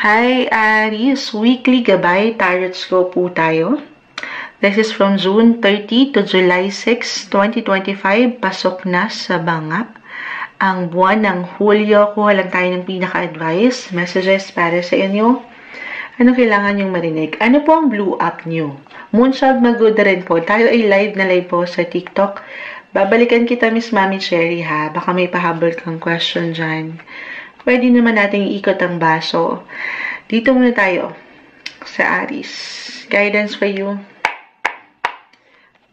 Hi Aries, weekly gabay tarot scope po tayo. This is from June 30 to July 6, 2025. Pasok na sa banga ang buwan ng Hulyo. Kuha lang tayo ng pinaka-advice, messages para sa inyo. Ano kailangan yung marinig? Ano po ang blue up nyo? Moonshot Maguda rin po. Tayo ay live na live po sa TikTok. Babalikan kita, Miss Mami Cherry, ha? Baka may pahabol kang question dyan. Pwede naman natin ikot ang baso. Dito muna tayo sa Aries. Guidance for you.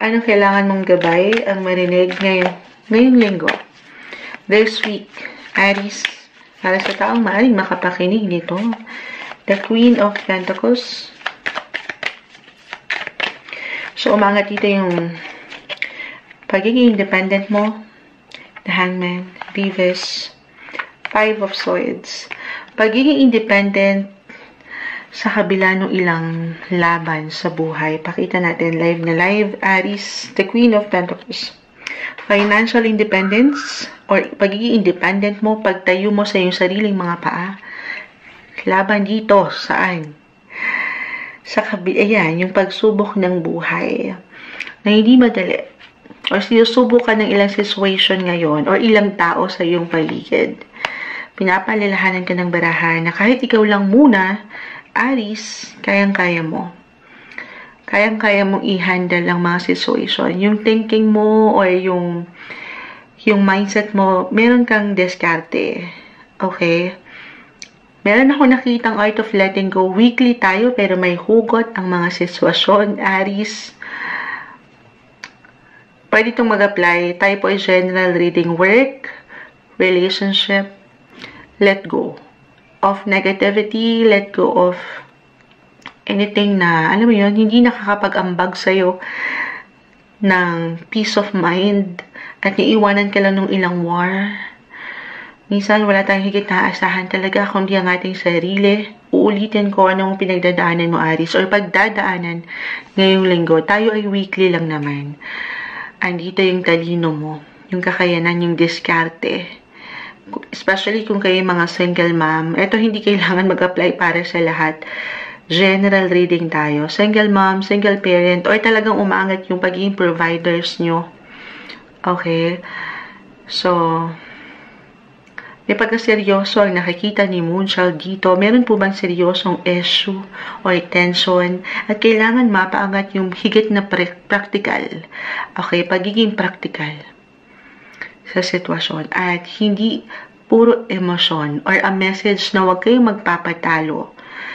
Anong kailangan mong gabay ang marinig ngayong linggo? This week, Aries, para sa taong maaaring makapakinig nito. The Queen of Pentacles. So, umangat dito yung pagiging independent mo. The Hangman, Beavis, Five of Swords. Pagiging independent sa kabila ng ilang laban sa buhay. Pakita natin live na live. Aries, the Queen of Pentacles. Financial independence or pagiging independent mo, pagtayo mo sa iyong sariling mga paa. Laban dito, saan? Sa kabila, ayan, yung pagsubok ng buhay na hindi madali. Or sinusubok ka ng ilang situation ngayon or ilang tao sa iyong paligid. Pinapalalahanan ka ng barahan na kahit ikaw lang muna, Aries, kayang-kaya mo. Kayang-kaya mong i-handle ang mga situation. Yung thinking mo or yung mindset mo, meron kang diskarte. Okay? Meron ako nakitang art of letting go. Weekly tayo pero may hugot ang mga sitwasyon, Aries. Pwede itong mag-apply. Tayo po ay general reading, work, relationship, let go of negativity, let go of anything na, alam mo yun, hindi nakakapag-ambag sa'yo ng peace of mind at iiwanan ka lang ng ilang war. Minsan, wala tayong higit na asahan talaga kundi ang ating sarili. Uulitin ko anong pinagdadaanan mo, Aries, or pagdadaanan ngayong linggo. Tayo ay weekly lang naman. Andito yung talino mo, yung kakayanan, yung diskarte. Especially kung kayo mga single mom. Ito hindi kailangan mag-apply para sa lahat. General reading tayo. Single mom, single parent, or talagang umaangat yung pagiging providers nyo. Okay? So, may pagkaseryoso ang nakikita ni Moonchild dito. Meron po bang seryosong issue or tension? At kailangan mapaangat yung higit na practical. Okay? Pagiging practical sa sitwasyon at hindi puro emosyon or a message na huwag kayong magpapatalo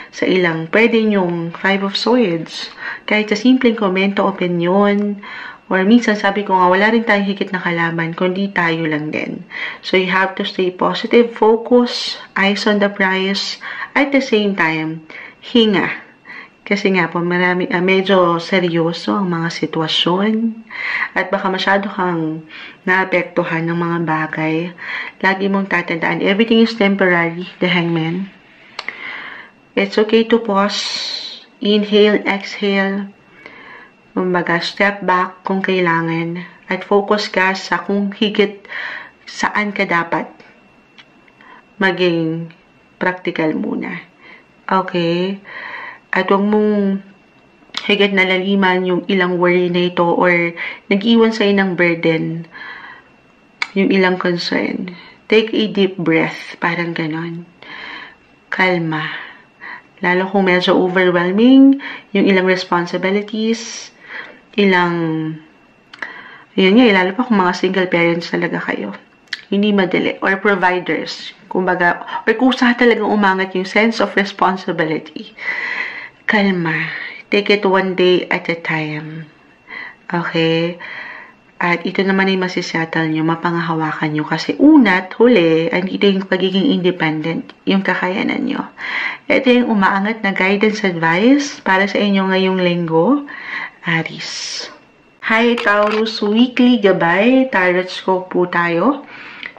sa ilang pwede yung Five of Swords kahit sa simpleng komento, opinion, or minsan sabi ko nga wala rin tayong higit na kalaban kundi tayo lang din. So you have to stay positive, focus, eyes on the prize, at the same time hinga. Kasi nga po, medyo seryoso ang mga sitwasyon at baka masyado kang naapektuhan ng mga bagay. Lagi mong tatandaan, everything is temporary, the Hangman. It's okay to pause, inhale, exhale, kumbaga step back kung kailangan at focus ka sa kung higit saan ka dapat maging practical muna. Okay? At huwag mong higit na laliman yung ilang worry na ito or nag-iwan sa'yo ng burden, yung ilang concern. Take a deep breath, parang ganon. Kalma. Lalo kung medyo overwhelming, yung ilang responsibilities, yun nga, lalo pa kung mga single parents talaga kayo. Hindi madali. Or providers. Kumbaga, or kusa talagang umangat yung sense of responsibility. Kalma. Take it one day at a time. Okay? At ito naman ay masisettle nyo, mapangahawakan nyo. Kasi una't huli, andito yung pagiging independent, yung kakayanan nyo. Ito yung umaangat na guidance advice para sa inyo ngayong linggo, Aries. Hi Taurus, weekly gabay, tarot scope po tayo.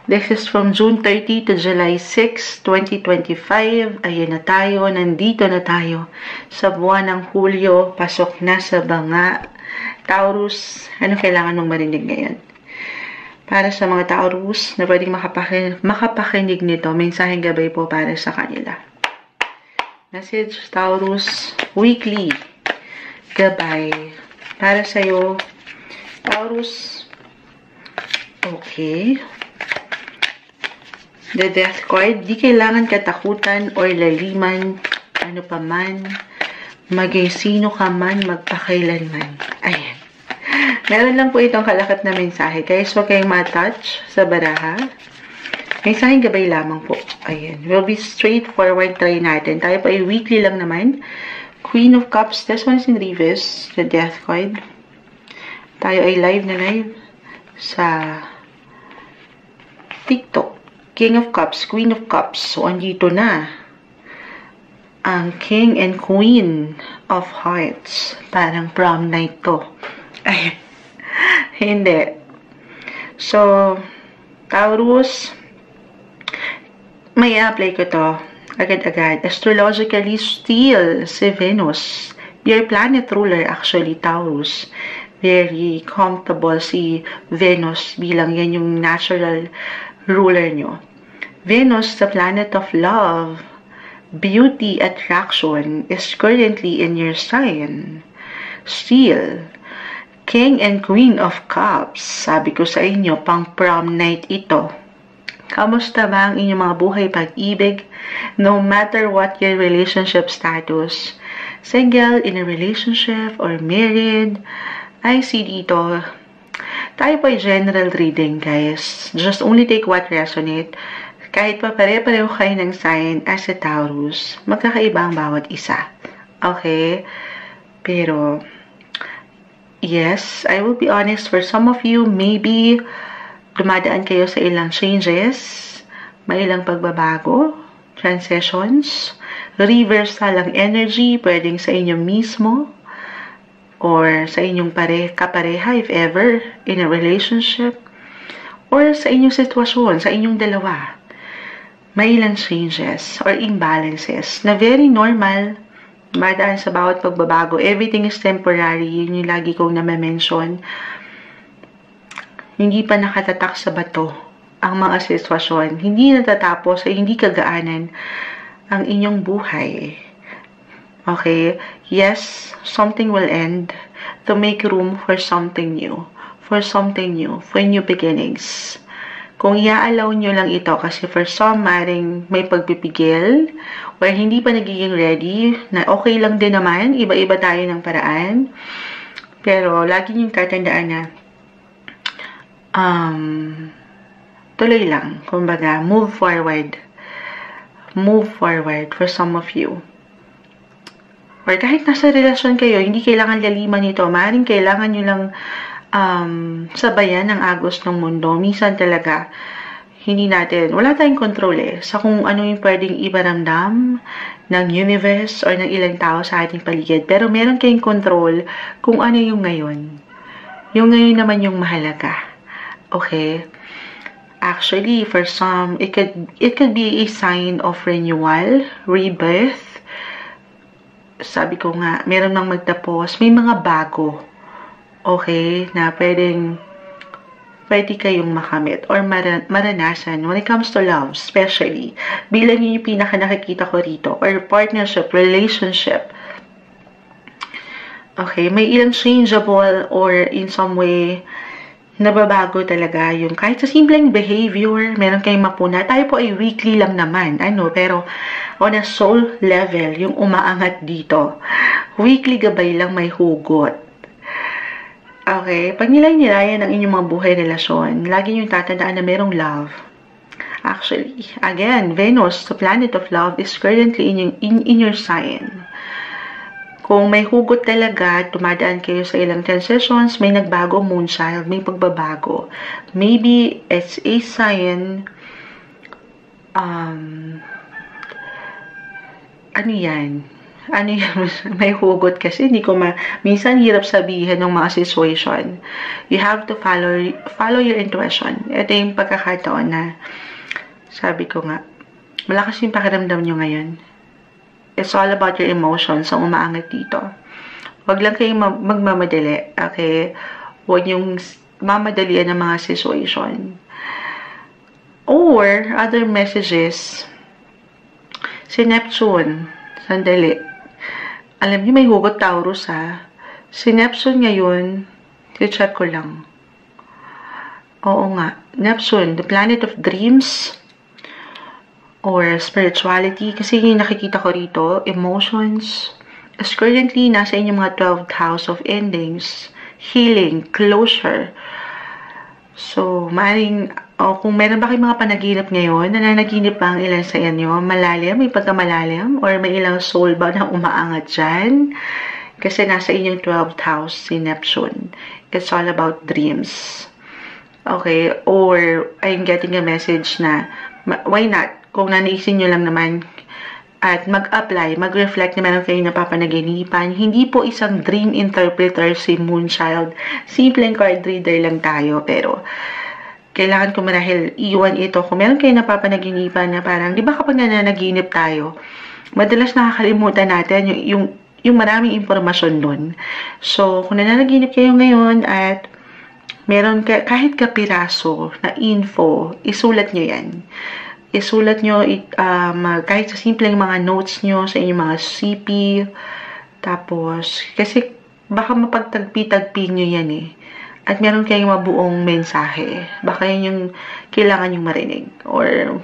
This is from June 30 to July 6, 2025. Ayan na tayo, nandito na tayo sa buwan ng Hulyo. Pasok na sa banga. Taurus, ano kailangan mong marinig ngayon? Para sa mga Taurus na pwedeng makapakinig nito, mensaheng gabay po para sa kanila. Message Taurus weekly gabay para sa'yo, Taurus. Okay. The Death card, di kailangan katakutan or laliman, ano pa man, maging sino ka man, magpakailanman. Ayan. Meron lang po itong kalakat na mensahe. Guys, huwag kayong matouch sa baraha. Mensaheng gabay lamang po. Ayan. We'll be straightforward, try natin. Tayo pa ay weekly lang naman. Queen of Cups, this one is in reverse, the Death card. Tayo ay live na live sa TikTok. King of Cups, Queen of Cups. So, andito na ang King and Queen of Hearts. Parang prom night to. Ay, hindi. So, Taurus, may apply ko to agad-agad. Astrologically, still si Venus. Your planet ruler, actually, Taurus. Very comfortable si Venus bilang yan yung natural ruler nyo. Venus, the planet of love, beauty, attraction, is currently in your sign. Still, King and Queen of Cups, sabi ko sa inyo, pang prom night ito. Kamusta ba ang inyong mga buhay pag-ibig? No matter what your relationship status, single, in a relationship, or married, I see dito, tayo po ay general reading, guys. Just only take what resonate. Kahit pa pare-pareho kayo ng sign as a Taurus, magkakaiba ang bawat isa. Okay? Pero, yes, I will be honest, for some of you, maybe dumadaan kayo sa ilang changes, may ilang pagbabago, transitions, reversal ang energy, pwedeng sa inyo mismo, or sa inyong kapareha, if ever, in a relationship, or sa inyong sitwasyon, sa inyong dalawa. May ilang changes or imbalances na very normal, madaan sa bawat pagbabago. Everything is temporary. Yun yung lagi kong na-mention. Hindi pa nakatatak sa bato ang mga sitwasyon. Hindi natatapos ay hindi kagaanan ang inyong buhay. Okay? Yes, something will end to make room for something new. For something new. For new beginnings. Kung i-allow nyo lang ito, kasi for some, maring may pagpipigil, or hindi pa nagiging ready, na okay lang din naman, iba-iba tayo ng paraan. Pero, lagi nyo tatandaan na, tuloy lang. Kumbaga, move forward. Move forward for some of you. Or kahit nasa relasyon kayo, hindi kailangan laliman ito. Maring kailangan nyo lang sabayan ng agos ng mundo. Minsan talaga, hindi natin, wala tayong control sa kung ano yung pwedeng iparamdam ng universe or ng ilang tao sa ating paligid. Pero meron kayong control kung ano yung ngayon. Yung ngayon naman yung mahalaga. Okay? Actually, for some, it could be a sign of renewal, rebirth. Sabi ko nga, meron nang magtapos, may mga bago. Okay, na pwede kayong makamit or maranasan when it comes to love, especially. Bilang yun yung pinaka nakikita ko rito, or partnership, relationship. Okay, may ilang changeable or in some way, nababago talaga yung kahit sa simpleng behavior, meron kayong mapuna. Tayo po ay weekly lang naman, pero on a soul level, yung umaangat dito. Weekly gabay lang may hugot. Okay, pag nilay-nilayan ang inyong mga buhay relasyon, lagi nyo tatandaan na merong love. Actually, again, Venus, the planet of love, is currently in your sign. Kung may hugot talaga, tumadaan kayo sa ilang transitions, may nagbago moon child, may pagbabago. Maybe it's a sign, ano yan? May hugot kasi hindi ko minsan hirap sabihin ng mga situation. You have to follow your intuition. Ito yung pagkakataon na sabi ko nga, malakas yung pakiramdam nyo ngayon. It's all about your emotions ang umaangat dito. Huwag lang kayong magmamadali. Okay? Huwag yung mamadalian ng mga situation. Or, other messages, si Neptune, Sandali. Alam niyo, may hugot Taurus ha. Si Neptune ngayon, i-check ko lang. Oo nga. Neptune, the planet of dreams or spirituality. Kasi yung nakikita ko rito, emotions, is currently nasa inyong mga 12th house of endings, healing, closure. So, maaaring, kung meron ba kayong mga panaginip ngayon, nananaginip ba ang ilan sa inyo? Malalim, may pagkamalalim, or may ilang soul ba na umaangat dyan? Kasi nasa inyong 12th house si Neptune. It's all about dreams. Okay, or I'm getting a message na, why not? Kung nanaisin nyo lang naman, at mag-apply, mag-reflect na meron kayo napapanaginipan. Hindi po isang dream interpreter si Moonchild. Simpleng card reader lang tayo. Pero, kailangan ko marahil iwan ito. Kung meron kayo napapanaginipan na parang, di ba kapag nananaginip tayo, madalas nakakalimutan natin yung maraming impormasyon nun. So, kung nananaginip kayo ngayon at meron kahit kapiraso na info, isulat nyo yan. Isulat nyo kahit sa simpleng mga notes nyo sa inyong mga CP. Tapos, kasi baka mapagtagpi-tagpi nyo yan eh. At meron kayong mabuong mensahe. Baka yun yung kailangan yung marinig. Or,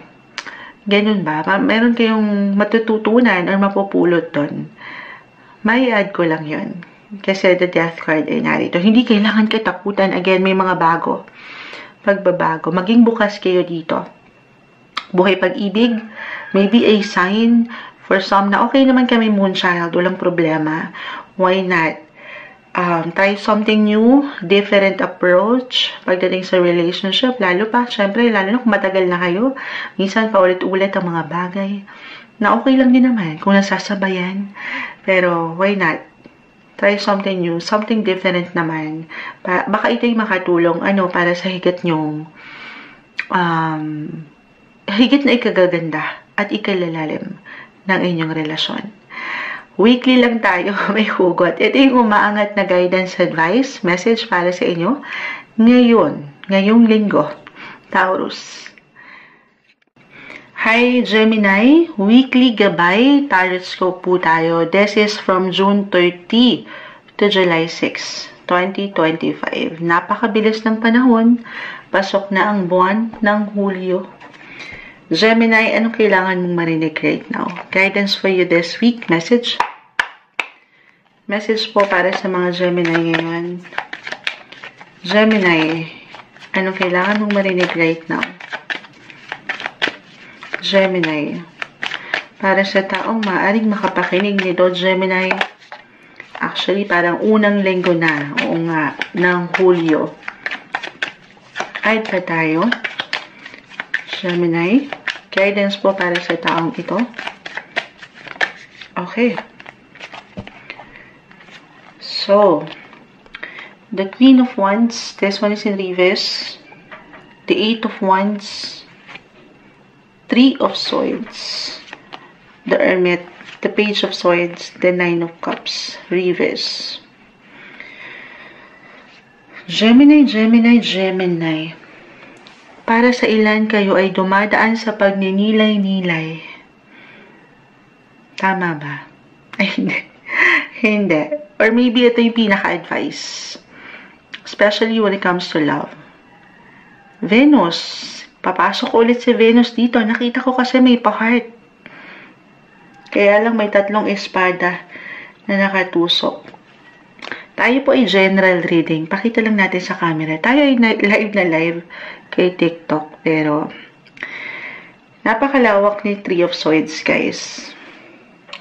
ganun ba? Meron kayong matututunan or mapupulot doon. May add ko lang yun. Kasi the death card ay narito. Hindi kailangan katakutan. Again, may mga bago. Pagbabago. Maging bukas kayo dito. Buhay pag-ibig, maybe a sign for some na okay naman kami Moonchild, walang problema. Why not? Try something new, different approach pagdating sa relationship, lalo pa, syempre, lalo na kung matagal na kayo, minsan pa ulit-ulit ang mga bagay na okay lang din naman kung nasasabayan. Pero, why not? Try something new, something different naman. Baka ito'y makatulong, para sa higit nyong, higit na ikagaganda at ikalalalim ng inyong relasyon. Weekly lang tayo, may hugot. Ito yung umaangat na guidance advice, message para sa inyo. Ngayong linggo, Taurus. Hi Gemini, weekly gabay, tarot scope po tayo. This is from June 30 to July 6, 2025. Napakabilis ng panahon, pasok na ang buwan ng Hulyo. Gemini, anong kailangan mong marinig right now? Guidance for you this week. Message. Message po para sa mga Gemini ngayon. Gemini, anong kailangan mong marinig right now? Gemini, para sa taong maaaring makapakinig nito, Gemini, actually, parang unang linggo na, oo nga, ng Hulyo. Add pa tayo. Gemini, guidance po para sa taong ito. Okay. So, the Queen of Wands, this one is in reverse. The Eight of Wands, Three of Swords, the Hermit, the Page of Swords, the Nine of Cups, reverse. Gemini, Gemini, Gemini. Para sa ilan kayo ay dumadaan sa pagninilay-nilay. Tama ba? Ay, hindi. Hindi. Or maybe ito yung pinaka-advice. Especially when it comes to love. Venus. Papasok ulit si Venus dito. Nakita ko kasi may pa-heart. Kaya lang may tatlong espada na nakatusok. Tayo po ay general reading. Pakita lang natin sa camera. Tayo ay live na live kay TikTok. Pero, napakalawak ni Three of Swords, guys.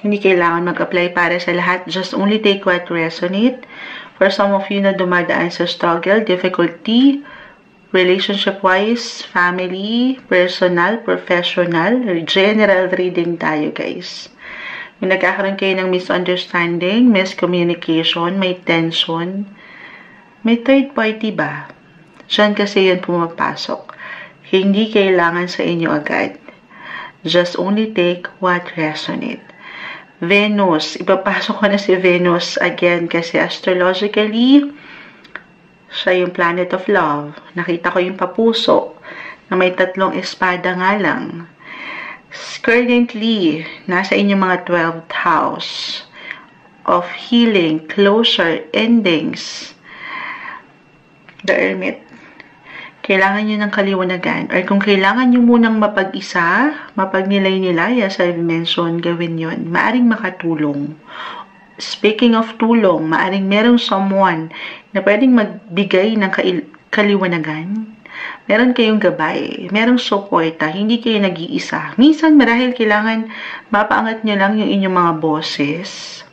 Hindi kailangan mag-apply para sa lahat. Just only take what resonate. For some of you na dumadaan sa struggle, difficulty, relationship-wise, family, personal, professional, general reading tayo, guys. Kung nagkakaroon kayo ng misunderstanding, miscommunication, may tension, may third party ba? Diyan kasi yun pumapasok. Hindi kailangan sa inyo agad. Just only take what resonate. Venus, ipapasok ko na si Venus again kasi astrologically, siya yung planet of love. Nakita ko yung papuso na may tatlong espada nga lang. Currently, nasa inyong mga 12th house of healing, closure, endings. The Hermit. Kailangan nyo ng kaliwanagan. Or kung kailangan nyo munang mapag-isa, mapagnilay-nilay, as I've mentioned, gawin yon. Maaring makatulong. Speaking of tulong, maaring merong someone na pwedeng magbigay ng kaliwanagan. Meron kayong gabay, merong suporta, hindi kayo nag-iisa. Minsan, marahil kailangan mapaangat nyo lang yung inyong mga boses.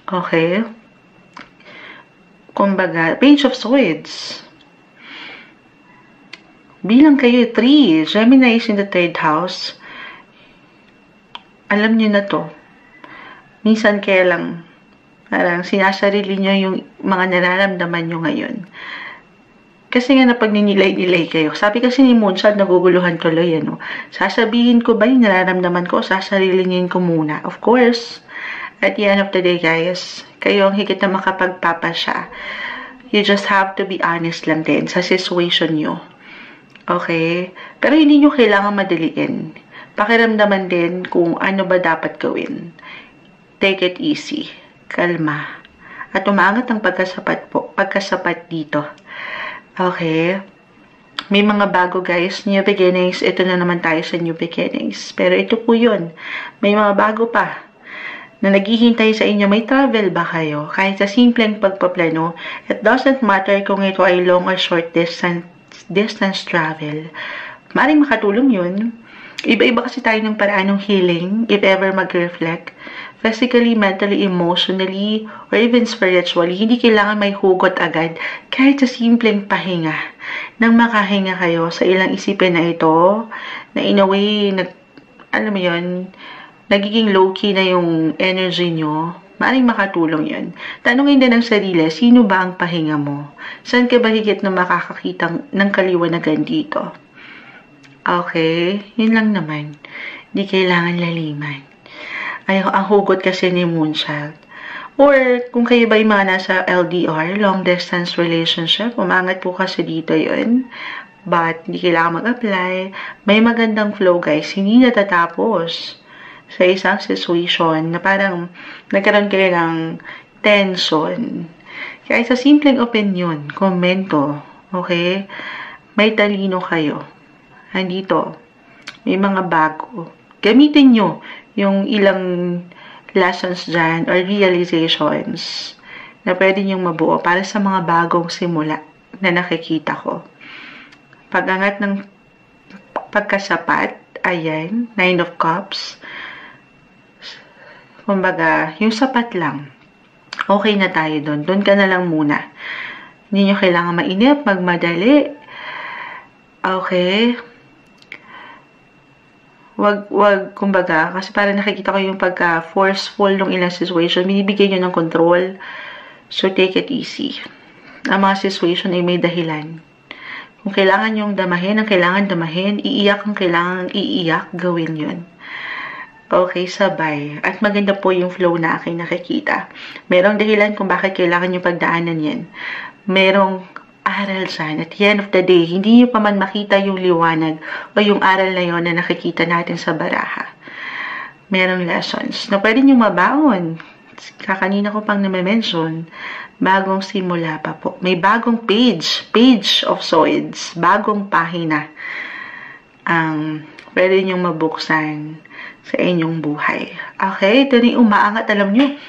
Okay? Kumbaga, Page of Swords. Bilang kayo, 3. Gemini is in the 3rd house. Alam nyo na to. Minsan kaya lang, parang sinasarili nyo yung mga nararamdaman nyo ngayon. Kasi nga napagninilay-nilay kayo. Sabi kasi ni Moonshot, naguguluhan tuloy, ano. Sasabihin ko ba yung nararamdaman ko? Sasarilingin ko muna. Of course, at the end of the day, guys, kayo ang higit na makapagpapasya. You just have to be honest lang din sa situation nyo. Okay? Pero hindi nyo kailangan madaliin. Pakiramdaman din kung ano ba dapat gawin. Take it easy. Kalma. At umangat ang pagkasapat po. Pagkasapat dito. Okay? May mga bago, guys. New beginnings. Ito na naman tayo sa new beginnings. Pero ito po yun. May mga bago pa na naghihintay sa inyo. May travel ba kayo? Kahit sa simpleng pagpaplano, it doesn't matter kung ito ay long or short distance travel. Maring makatulong yun. Iba-iba kasi tayo ng paraan ng healing, if ever mag-reflect. Physically, mentally, emotionally, or even spiritually, hindi kailangan may hugot agad. Kahit sa simpleng pahinga. Nang makahinga kayo sa ilang isipin na ito, na in a way, alam mo yun, nagiging low-key na yung energy nyo, maaaring makatulong yun. Tanungin din ang sarili, sino ba ang pahinga mo? Saan ka ba higit na makakakita ng kaliwanagan dito? Okay, yun lang naman. Hindi kailangan laliman. Ay, ang hugot kasi ni Moonchild. Or, kung kayo ba yung mga nasa LDR, long distance relationship, umangat po kasi dito yun. But, hindi kailangan mag-apply. May magandang flow, guys. Hindi natatapos sa isang situation na parang nagkaroon kayo ng tension. Kaya sa simpleng opinion, komento, okay? May talino kayo. Andito, may mga bago. Gamitin nyo yung ilang lessons dyan or realizations na pwede nyong mabuo para sa mga bagong simula na nakikita ko. Pag-angat ng pagkasapat, ayan, 9 of Cups. Kumbaga, yung sapat lang. Okay na tayo doon. Doon ka na lang muna. Hindi nyo kailangan mainip, magmadali. Okay. Wag, kumbaga, kasi parang nakikita ko yung pagka-forceful ng ilang situation, binibigay nyo ng control. So, take it easy. Ang mga situation ay may dahilan. Kung kailangan yung damahin, ang kailangan damahin, iiyak ang kailangan iiyak, gawin yun. Okay, sabay. At maganda po yung flow na aking nakikita. Merong dahilan kung bakit kailangan yung pagdaanan yan. Merong aral dyan. At the end of the day, hindi nyo pa man makita yung liwanag o yung aral na yon na nakikita natin sa baraha. Merong lessons na pwede nyo mabaon. Kakanina ko pang na-mention, bagong simula pa po. May bagong page of swords, bagong pahina ang pwede nyo mabuksan sa inyong buhay. Okay, ito na umaangat, alam nyo,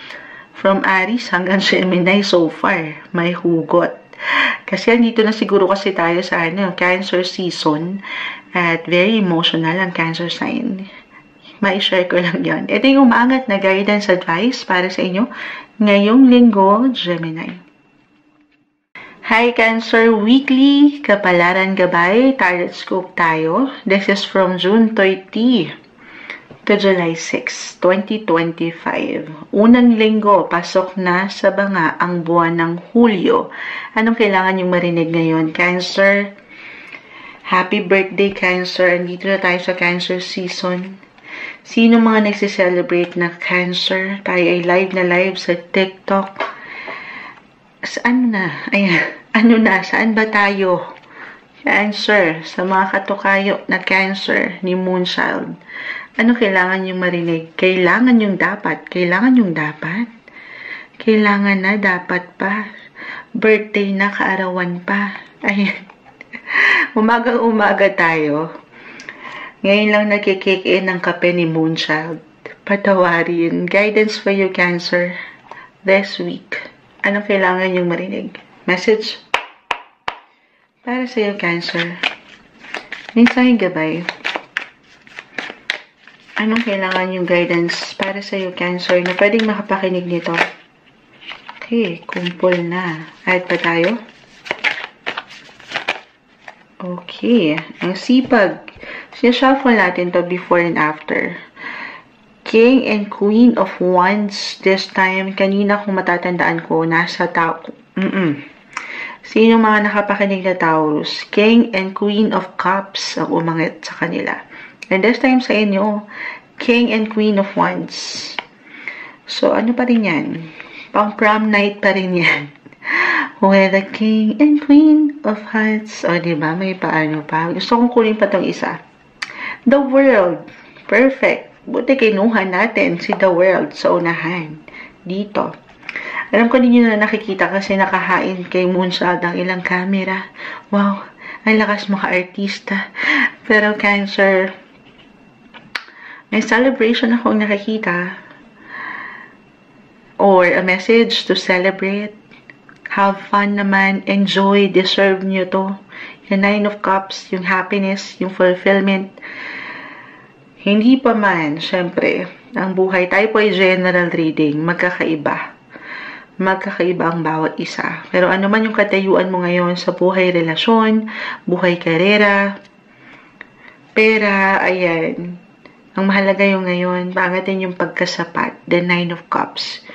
from Aries hanggang Gemini so far, may hugot. Kasi andito na siguro kasi tayo sa Cancer season at very emotional ang Cancer sign. Ma-share ko lang yon. Ito yung umaangat na guidance advice para sa inyo ngayong linggo, Gemini. Hi Cancer, weekly kapalaran gabay, tarot scope tayo. This is from June 30 to July 6, 2025. Unang linggo, pasok na sa banga ang buwan ng Hulyo. Anong kailangan yung marinig ngayon, Cancer? Happy birthday, Cancer. Andito na tayo sa Cancer season. Sino mga nagsiselebrate na Cancer? Tayo ay live na live sa TikTok. Saan na? Ayan. Ano na? Saan ba tayo? Cancer, sa mga katukayo na Cancer ni Moonchild, ano kailangan yung marinig? Kailangan yung dapat. Kailangan yung dapat? Kailangan na, dapat pa. Birthday na, kaarawan pa. Ayan. Umagang-umaga tayo. Ngayon lang nagkikick in ng kape ni Moonchild. Patawarin. Guidance for you, Cancer. This week. Anong kailangan yung marinig? Message? Para sa'yo, Cancer. Mensaheng gabay. Anong kailangan yung guidance para sa'yo, Cancer, na pwedeng makapakinig nito? Okay, kumpol na. Kahit pa tayo? Okay. Ang sipag. Sinashuffle natin to before and after. King and Queen of Wands. This time, kanina kung matatandaan ko, nasa tao. Sino mga nakapakinig na Taurus? King and Queen of Cups ang umangit sa kanila. And this time sa inyo, King and Queen of Wands. So, ano pa rin yan? Pang prom night pa rin yan. With the King and Queen of Hearts. O, diba? May paano pa. Gusto kong kunin pa tong isa. The World. Perfect. Buti kinuha natin si The World sa unahan. Dito. Alam ko ninyo na nakikita kasi nakahain kay Moonchild ang ilang camera. Wow. Ang lakas mga artista. Pero Cancer, may celebration akong nakikita. Or a message to celebrate. Have fun naman. Enjoy. Deserve nyo to. Yung 9 of Cups, yung happiness, yung fulfillment. Hindi pa man, syempre, ang buhay, tayo po ay general reading, magkakaiba. Magkakaiba ang bawat isa. Pero ano man yung katayuan mo ngayon sa buhay relasyon, buhay karera, pera, ayan. Ang mahalaga yung ngayon, pangatin yung pagkasapat, the 9 of Cups.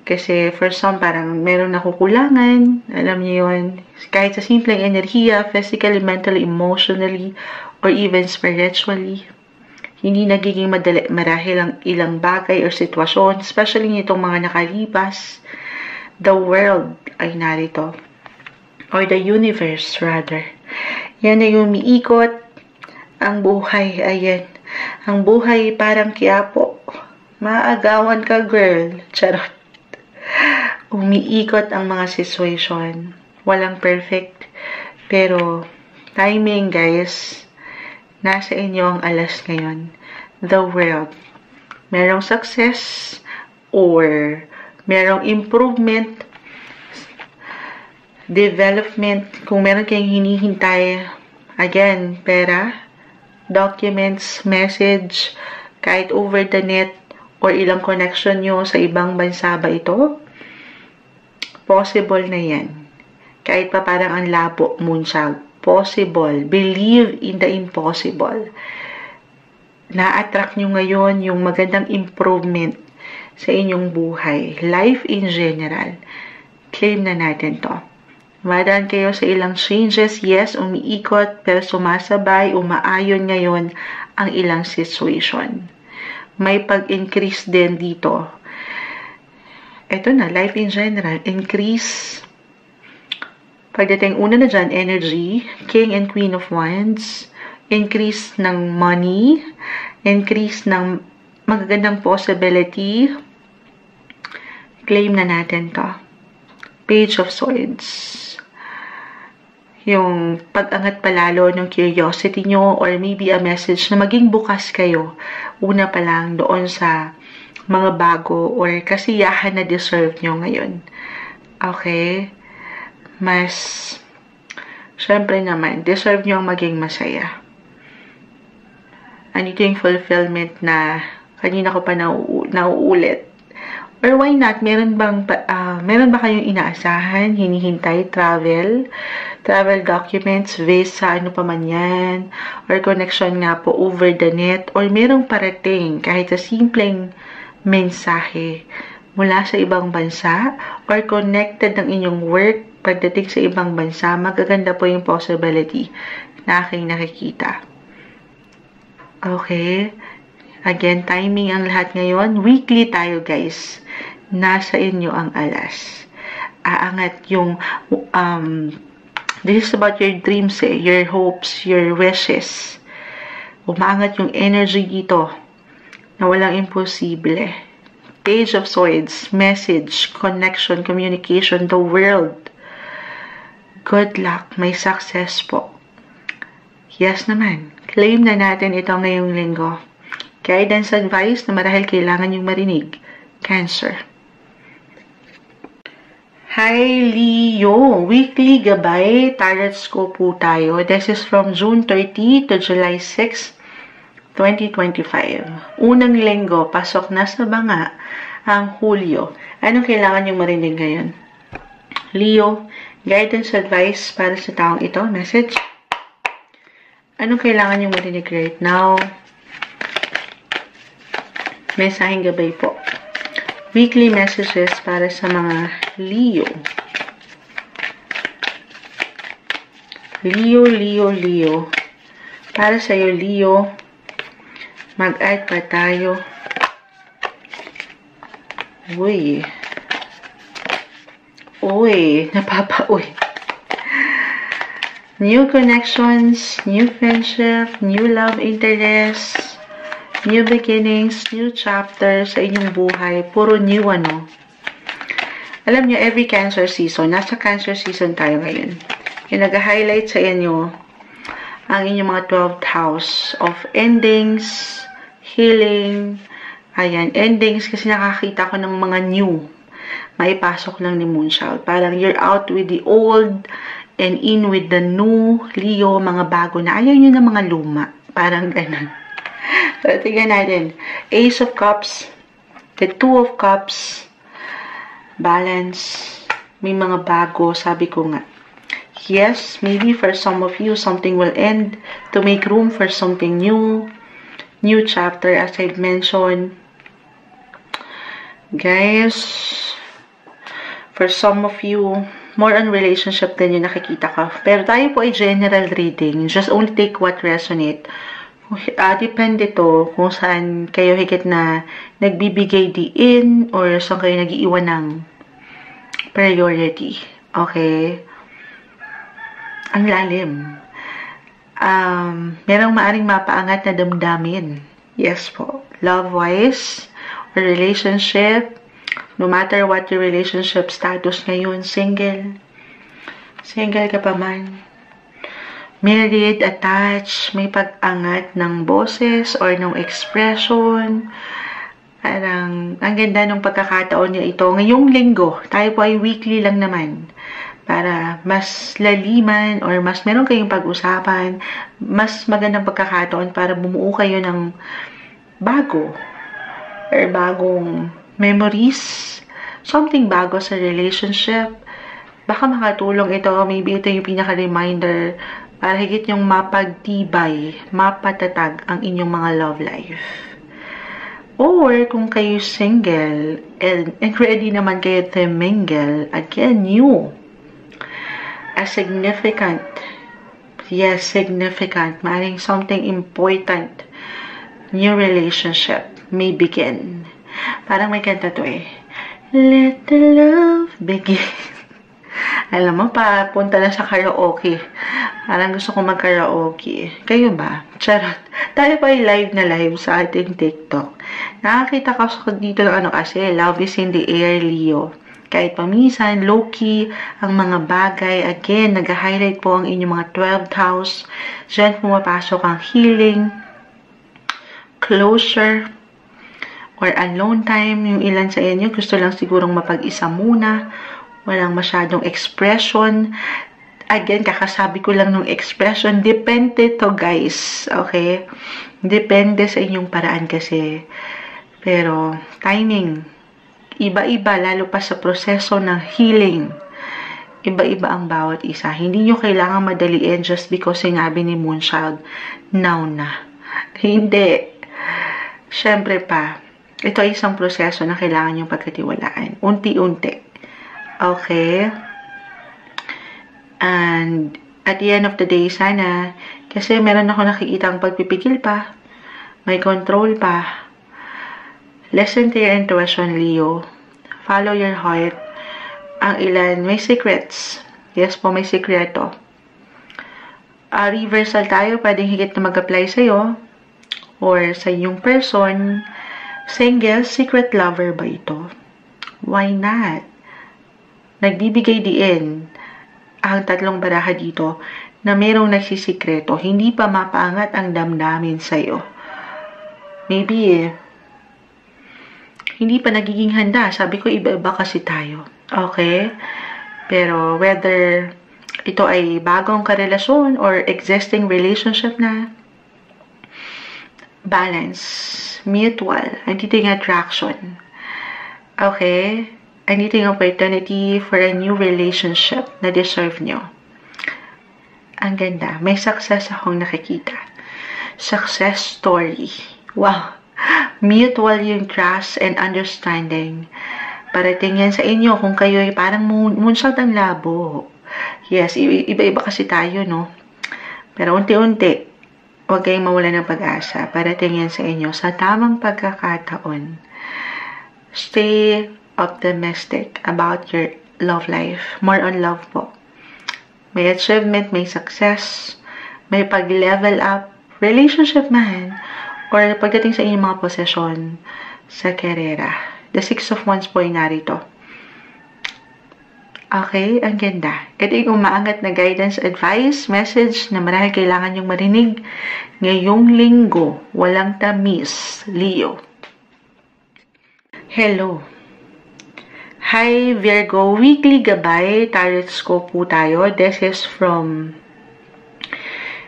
Kasi for some, parang meron nakukulangan, alam niyo yun, kahit sa simpleng enerhiya, physically, mentally, emotionally, or even spiritually. Hindi nagiging madali, marahil ang ilang bagay or sitwasyon, especially nitong mga nakalipas. The world ay narito. Or the universe, rather. Yan ay umiikot. Ang buhay, ayan. Ang buhay parang Quiapo. Maagawan ka, girl. Charot. Umiikot ang mga situation. Walang perfect. Pero, timing, guys. Nasa inyo ang alas ngayon. The world. Merong success or merong improvement, development. Kung meron kayong hinihintay, again, pera, documents, message, kahit over the net or ilang connection nyo sa ibang bansa ba ito, possible na yan. Kahit pa parang ang labo, Moonchild. Possible. Believe in the impossible. Na-attract nyo ngayon yung magandang improvement sa inyong buhay. Life in general. Claim na natin to. Madaan kayo sa ilang changes. Yes, umiikot, pero sumasabay, umaayon ngayon ang ilang situation. May pag-increase din dito. Ito na, life in general. Increase. Pagdating una na dyan, energy, King and Queen of Wands, increase ng money, increase ng magagandang possibility, claim na natin to. Page of Swords. Yung pag-angat palalo ng curiosity nyo or maybe a message na maging bukas kayo, una pa lang doon sa mga bago or kasiyahan na deserve nyo ngayon. Okay? Mas, syempre naman, deserve nyo ang maging masaya. Andito yung fulfillment na kanina ko pa nauulit. Or why not? Meron ba kayong inaasahan, hinihintay, travel documents, visa, ano pa man yan, or connection nga po over the net, or merong parating kahit sa simpleng mensahe mula sa ibang bansa, or connected ng inyong work pagdating sa ibang bansa, magaganda po yung possibility na aking nakikita. Okay? Again, timing ang lahat ngayon. Weekly tayo, guys. Nasa inyo ang alas. Aangat yung This is about your dreams your hopes, your wishes. Umangat yung energy dito na walang imposible. Page of Swords, message, connection, communication, the world. Good luck, may success po. Yes naman, claim na natin ito ngayong linggo. Guidance advice na marahil kailangan yung marinig. Cancer. Hi Leo! Weekly gabay, tarot scope po tayo. This is from June 30 to July 6, 2025. Unang linggo, pasok na sa banga ang Hulyo. Anong kailangan yung marinig ngayon? Leo, guidance advice para sa taong ito. Message. Anong kailangan yung marinig right now? Mensaheng gabay po. Weekly messages para sa mga Leo. Leo. Para sa iyo, Leo, mag-add pa tayo. Uy, napapa-uy. New connections, new friendship, new love interest, new beginnings, new chapters sa inyong buhay. Puro new Alam nyo, every Cancer season, nasa Cancer season tayo ngayon. Yung nag-highlight sa inyo ang inyong mga 12th house of endings, healing, ayan, endings kasi nakakita ko ng mga new. Maipasok lang ni Moonchild. Parang you're out with the old and in with the new. Leo, mga bago na. Ayaw nyo ng mga luma. Parang ganun. So, tingnan natin. Ace of Cups, the Two of Cups, balance, may mga bago, sabi ko nga. Yes, maybe for some of you, something will end to make room for something new. New chapter, as I've mentioned. Guys, for some of you, more on relationship din yung nakikita ko. Pero tayo po ay general reading. Just only take what resonate. Depende to kung saan kayo higit na nagbibigay diin or saan kayo nag-iiwan ng priority. Okay? Ang lalim. Merong maaring mapaangat na damdamin. Yes po. Love-wise or relationship, no matter what your relationship status ngayon, single ka pa man, married, attached, may pag-angat ng boses or ng expression. Parang, ang ganda ng pagkakataon niya ito. Ngayong linggo, tayo po ay weekly lang naman. Para mas laliman or mas meron kayong pag-usapan, mas magandang pagkakataon para bumuo kayo ng bago or bagong memories, something bago sa relationship. Baka makatulong ito, maybe ito yung pinaka-reminder para higit yung mapagtibay, mapatatag ang inyong mga love life. Or kung kayo single and ready naman kayo to mingle, again, new. A significant, yes, significant, maaaring something important, new relationship may begin. Parang may kanta to Let the love begin. Alam mo, papunta na sa karaoke. Parang gusto ko mag-karaoke. Kayo ba? Charot. Tayo pa live na live sa ating TikTok. Nakakita ko dito ng kasi, love is in the air, Leo. Kahit paminsan, low-key, ang mga bagay. Again, nag-highlight po ang inyong mga 12th house. Diyan pumapasok ang healing, closure, or alone time. Yung ilan sa inyo, gusto lang sigurong mapag-isa muna. Walang masyadong expression. Again, kakasabi ko lang ng expression. Depende to, guys. Okay? Depende sa inyong paraan kasi. Pero, timing. Iba-iba, lalo pa sa proseso ng healing. Iba-iba ang bawat isa. Hindi nyo kailangan madaliin just because sinabi ni Moonchild, now na. Hindi. Siyempre pa, ito ay isang proseso na kailangan nyo pagkatiwalaan. Unti-unti. Okay? And, at the end of the day, sana, kasi meron ako nakikita ang pagpipigil pa, may control pa. Listen to your intuition, Leo. Follow your heart. Ang ilan, may secrets. Yes po, may sikreto. Reversal tayo, pwedeng higit na mag-apply sa'yo or sa iyong person. Single, secret lover ba ito? Why not? Nagbibigay diin ang tatlong baraha dito na mayroong nagsisikreto, hindi pa mapaangat ang damdamin sa'yo. Maybe, hindi pa nagiging handa. Sabi ko, iba-iba kasi tayo. Okay? Pero whether ito ay bagong karelasyon or existing relationship na, balance, mutual, andito yung attraction. Okay? Andito yung opportunity for a new relationship na deserve nyo. Ang ganda. May success akong nakikita. Success story. Wow! Mutual yung trust and understanding. Parating yan sa inyo kung kayo ay parang moonshot ang labo. Yes, iba-iba kasi tayo, no? Pero unti-unti, huwag kayong mawala ng pag-asa. Parating yan sa inyo sa tamang pagkakataon. Stay optimistic about your love life. More on love po. May achievement, may success, may pag-level up, relationship man, or pagdating sa inyong mga posesyon sa karera. The Six of Wands po ay narito. Okay, ang ganda. Ito yung umaangat na guidance, advice, message na marahil kailangan yung marinig ngayong linggo. Walang tamis, Leo. Hello. Hi Virgo, weekly gabay, tarot scope po tayo. This is from,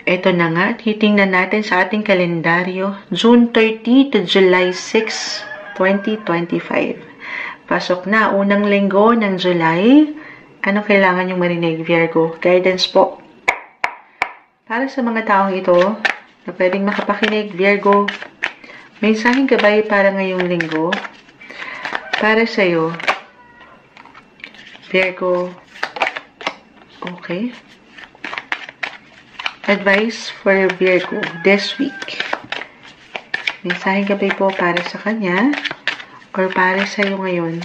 ito na nga, titingnan natin sa ating kalendaryo, June 30 to July 6, 2025. Pasok na, unang linggo ng July. Ano kailangan yung marinig, Virgo? Guidance po. Para sa mga taong ito, na pwedeng makapakinig, Virgo, may mensaheng gabay para ngayong linggo. Para sa'yo, Virgo. Okay. Advice for Virgo this week. Mensaheng gabay po para sa kanya or para sa iyo ngayon.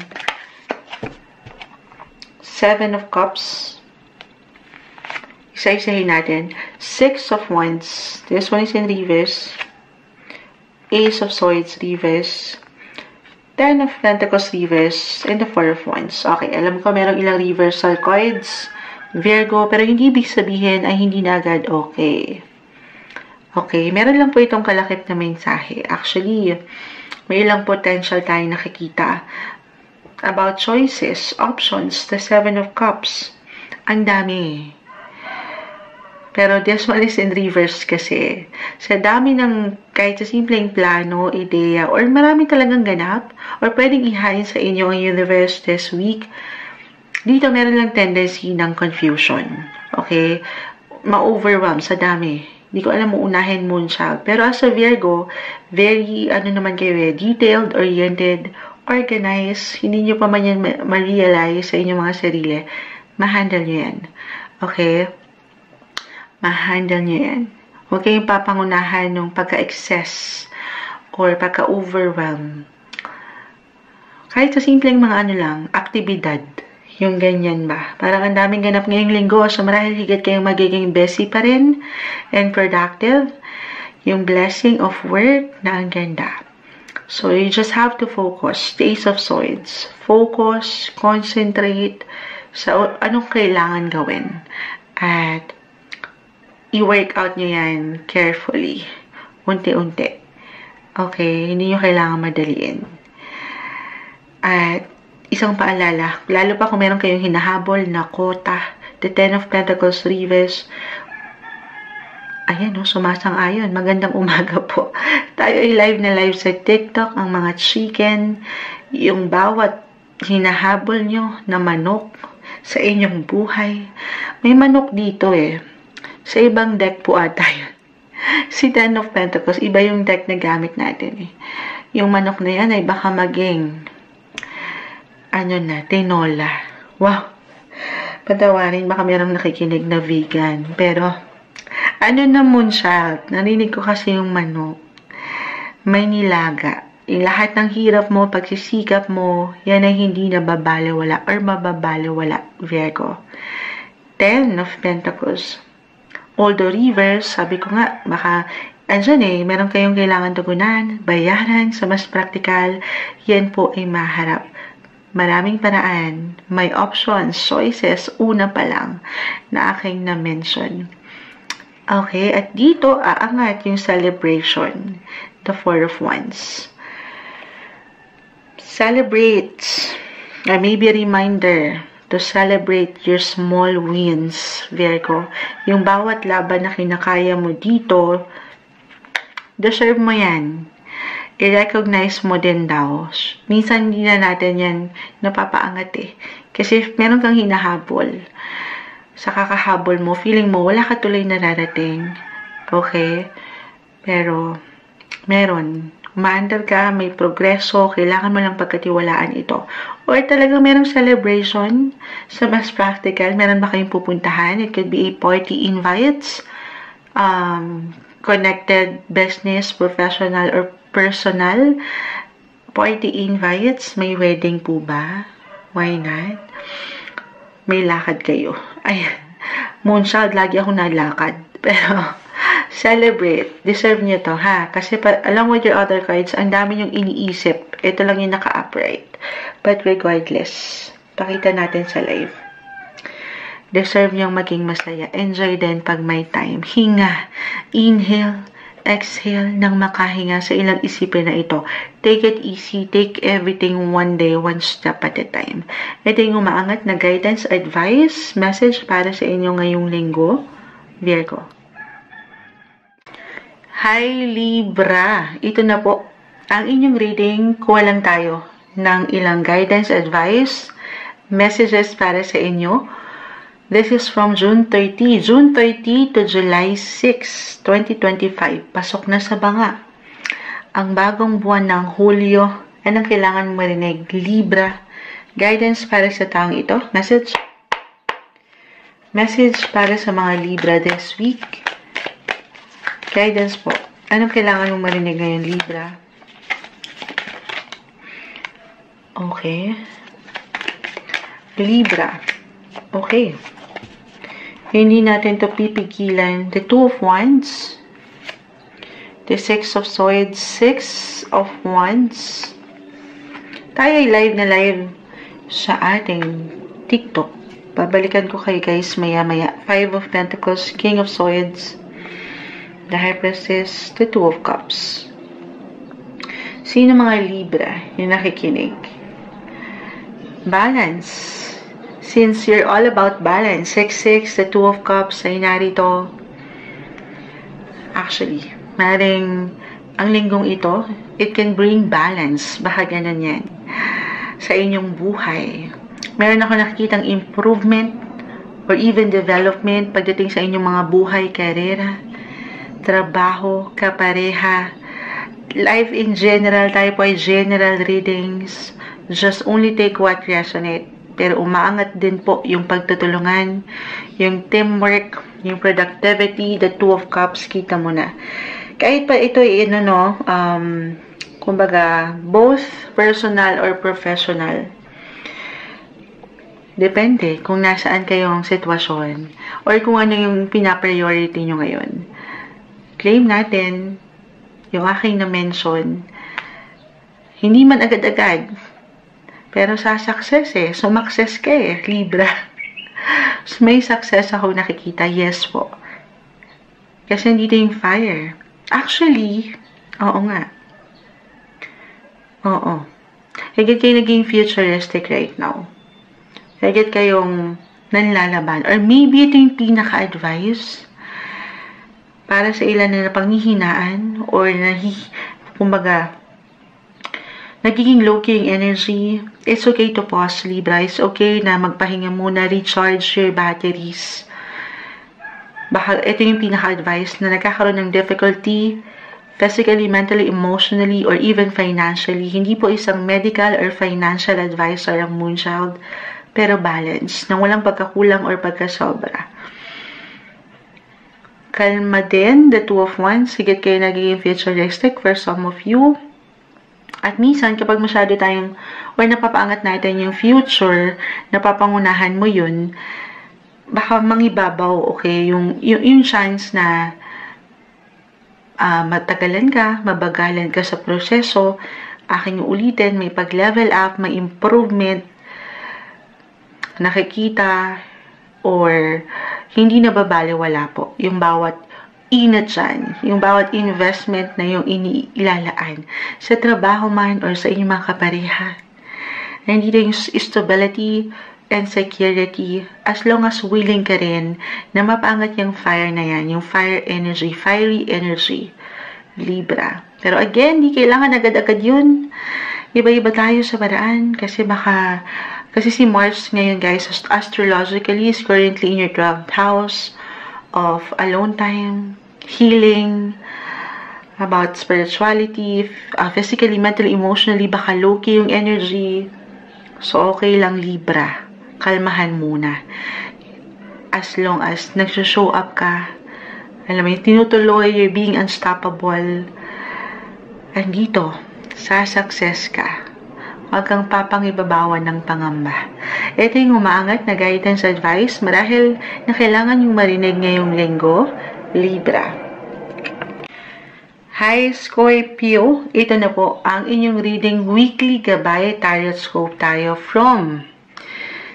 Seven of Cups. Isa-isahin natin. Six of Wands. This one is in reverse. Ace of Swords reverse. Ten of Pentacles reverse, and the Four of Wands. Okay, alam ko merong ilang reversal cards, Virgo, pero hindi ibig sabihin ay hindi na agad okay. Okay, meron lang po itong kalakip na mensahe. Actually, may ilang potential tayong nakikita about choices, options, the Seven of Cups. Ang dami. Pero this one is in reverse kasi. Sa dami ng kahit sa simpleng plano, ideya, or marami talagang ganap, or pwedeng ihain sa inyo ang universe this week, dito meron lang tendency ng confusion. Okay? Ma-overwhelm sa dami. Hindi ko alam mo unahin moonchild. Pero as a Virgo, very, naman kayo detailed, oriented, organized. Hindi nyo pa man yan ma-realize sa inyong mga sarili. Ma-handle nyo yan. Okay? Ma-handle nyo yan. Huwag kayong papangunahan ng pagka-excess or pagka-overwhelm. Kahit sa simpleng mga aktibidad. Yung ganyan ba? Parang ang daming ganap ngayong linggo. So marahil higit kayong magiging busy pa rin and productive. Yung blessing of work na ang ganda. So you just have to focus. The Ace of Swords. Focus, concentrate sa anong kailangan gawin. At i-work out nyo yan carefully. Unti-unti. Okay? Hindi nyo kailangan madaliin. At isang paalala, lalo pa kung meron kayong hinahabol na quota, the Ten of Pentacles reverse. Ayan, sumasang-ayon. Magandang umaga po. Tayo ay live na live sa TikTok. Ang mga chicken, yung bawat hinahabol nyo na manok sa inyong buhay. May manok dito Sa ibang deck po ata yun. Si Ten of Pentacles, iba yung deck na gamit natin Yung manok na yan ay baka maging tinola. Wow! Patawarin, baka mayroong nakikinig na vegan. Pero, moonchild? Narinig ko kasi yung manok. May nilaga. Yung lahat ng hirap mo, pagsisikap mo, yan ay hindi nababalewala or mababalewala, Virgo. Ten of Pentacles. All the rivers, sabi ko nga, baka, andyan meron kayong kailangan tugunan, bayaran, sa mas praktikal, yan po ay maharap. Maraming paraan, may options, choices, una pa lang na aking na-mention. Okay, at dito, aangat yung celebration, the Four of Wands. Celebrate, or maybe a reminder, to celebrate your small wins, Virgo. Yung bawat laban na kinakaya mo dito, deserve mo yan. I-recognize mo din daw. Minsan hindi na natin yan napapaangat Kasi meron kang hinahabol. Sa kakahabol mo, feeling mo wala ka tuloy nararating. Okay? Pero, meron. Umaandar ka, may progreso, kailangan mo lang pagkatiwalaan ito. Or talagang merong celebration sa mas practical. Meron ba kayong pupuntahan? It could be a party invites, connected business, professional, or personal. Party invites. May wedding po ba? Why not? May lakad kayo. Ayan. Moonchild, lagi ako nalakad. Pero, celebrate. Deserve niyo to, ha? Kasi along with your other cards, ang dami yung iniisip. Ito lang yung naka-upright. But regardless, pakita natin sa live. Deserve niyong maging masaya. Enjoy din pag may time. Hinga. Inhale. Exhale nang makahinga sa ilang isipin na ito. Take it easy. Take everything one day, one step at a time. Ito yung umaangat na guidance, advice, message para sa inyo ngayong linggo, Virgo. Hi Libra, ito na po ang inyong reading. Kuha lang tayo ng ilang guidance, advice, messages para sa inyo. This is from June 30 to July 6, 2025. Pasok na sa banga ang bagong buwan ng Hulyo. Anong kailangan mo marinig? Libra, guidance para sa taong ito. Message para sa mga Libra this week. Guidance po. Anong kailangan mong marinig ngayon, Libra? Okay. Libra. Okay. Hindi natin to pipigilan. The Two of Wands. The Six of Swords. Six of Wands. Tayo ay live na live sa ating TikTok. Babalikan ko kayo guys maya-maya. Five of Pentacles. King of Swords. The High Priestess, the Two of Cups. Sino mga Libra yung nakikinig? Balance. Since you're all about balance, 6-6, the Two of Cups ay narito. Actually, maring ang linggong ito, it can bring balance. Baka ganun yan. Sa inyong buhay. Meron ako nakikitang improvement or even development pagdating sa inyong mga buhay, karera, trabaho, kapareha, life in general. Tayo po ay general readings. Just only take what resonate. Pero umaangat din po yung pagtutulungan, yung teamwork, yung productivity, the Two of Cups, kita mo na. Kahit pa ito ay kumbaga, both personal or professional. Depende kung nasaan kayong sitwasyon or kung ano yung pinapriority nyo ngayon. Claim natin yung aking na-mention. Hindi man agad-agad. Pero sa success sumakses ka Libra. So, may success ako nakikita. Yes po. Kasi dito yung fire. Actually, oo nga. Oo. Higit kayo naging futuristic right now. Higit kayong nanlalaban. Or maybe ito yung pinaka-advice para sa ilan na napanghihinaan or kumbaga, nagiging low-key yung energy. It's okay to pause, Libra. It's okay na magpahinga muna, recharge your batteries. Baka ito yung pinaka-advice na nagkakaroon ng difficulty physically, mentally, emotionally, or even financially. Hindi po isang medical or financial advisor ang Moonchild, pero balance, nang walang pagkakulang or pagkasobra. Kalma din, the Two of Wands. Higit kayo nagiging futuristic for some of you. At minsan, kapag masyado tayong, or napapaangat natin yung future, napapangunahan mo yun, baka mangibabaw, okay? Yung chance na matagalan ka, mabagalan ka sa proseso, aking ulitin, may pag-level up, may improvement, nakikita, or hindi nababaliwala po yung bawat inat dyan, yung bawat investment na yung inilalaan sa trabaho man or sa inyong mga kapareha. Nandito yung stability and security as long as willing ka rin na mapaangat yung fire na yan, yung fire energy, fiery energy, Libra. Pero again, di kailangan agad-agad yun. Iba-iba tayo sa paraan kasi si Mars ngayon guys, astrologically is currently in your 12th house of alone time, healing, about spirituality, physically, mentally, emotionally, baka low-key yung energy. So, okay lang Libra. Kalmahan muna. As long as nagsushow up ka, alam mo yung tinutuloy, you're being unstoppable, andito, sa-success ka. Huwag kang papangibabawan ng pangamba. Ito yung umaangat na guidance advice marahil na kailangan yung marinig ngayong linggo, Libra. Hi Scorpio, ito na po ang inyong reading weekly gabay tarot scope tayo from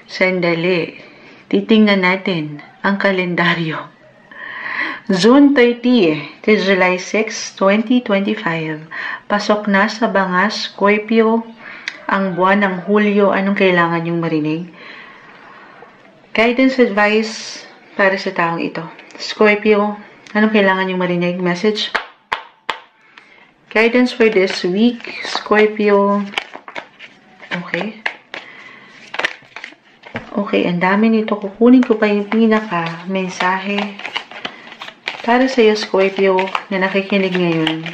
sandali. Titingnan natin ang kalendaryo. June 30 to July 6, 2025. Pasok na sa Bangas, Scorpio, ang buwan ng Hulyo. Anong kailangan yung marinig? Guidance advice para sa taong ito. Scorpio, anong kailangan yung marinig? Message. Guidance for this week, Scorpio. Okay. Okay, ang dami nito. Kukunin ko pa yung pinaka-mensahe para sa iyo, Scorpio, na nakikinig ngayon.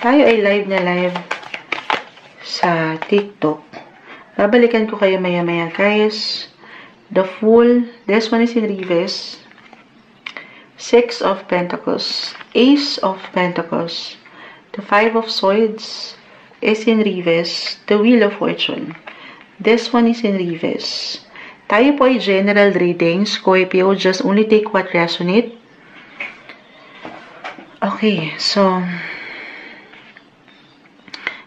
Tayo ay live na live sa TikTok. Babalikan ko kayo maya-maya, guys. The Fool. This one is in reverse. Six of Pentacles. Ace of Pentacles. The Five of Swords is in reverse. The Wheel of Fortune. This one is in reverse. Tayo po ay general reading, Scorpio. Just only take what resonate. Okay, so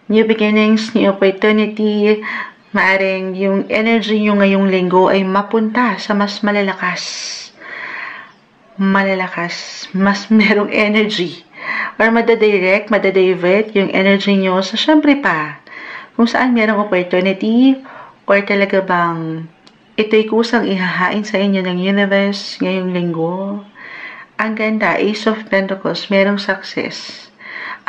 new beginnings, new opportunity. Maaring yung energy nyo ngayong linggo ay mapunta sa mas malalakas. Mas merong energy. Or madadirect, madadivert yung energy nyo sa syempre pa. Kung saan merong opportunity or talaga bang ito'y kusang ihahain sa inyo ng universe ngayong linggo. Ang ganda, Ace of Pentacles, merong success.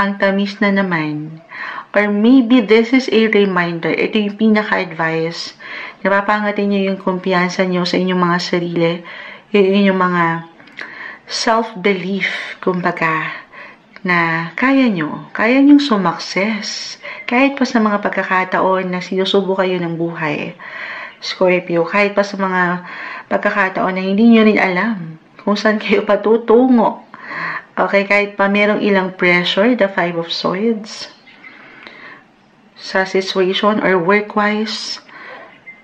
Ang tamis na naman. Or maybe this is a reminder. Ito yung pinaka-advice. Napapangatin nyo yung kumpiyansa nyo sa inyong mga sarili. Yung inyong mga self-belief, kumbaga, na kaya nyong sumakses. Kahit pa sa mga pagkakataon na sinusubo kayo ng buhay. Scorpio, kahit pa sa mga pagkakataon na hindi nyo rin alam kung saan kayo patutungo. Okay, kahit pa merong ilang pressure, the Five of Swords, sa situation or work-wise.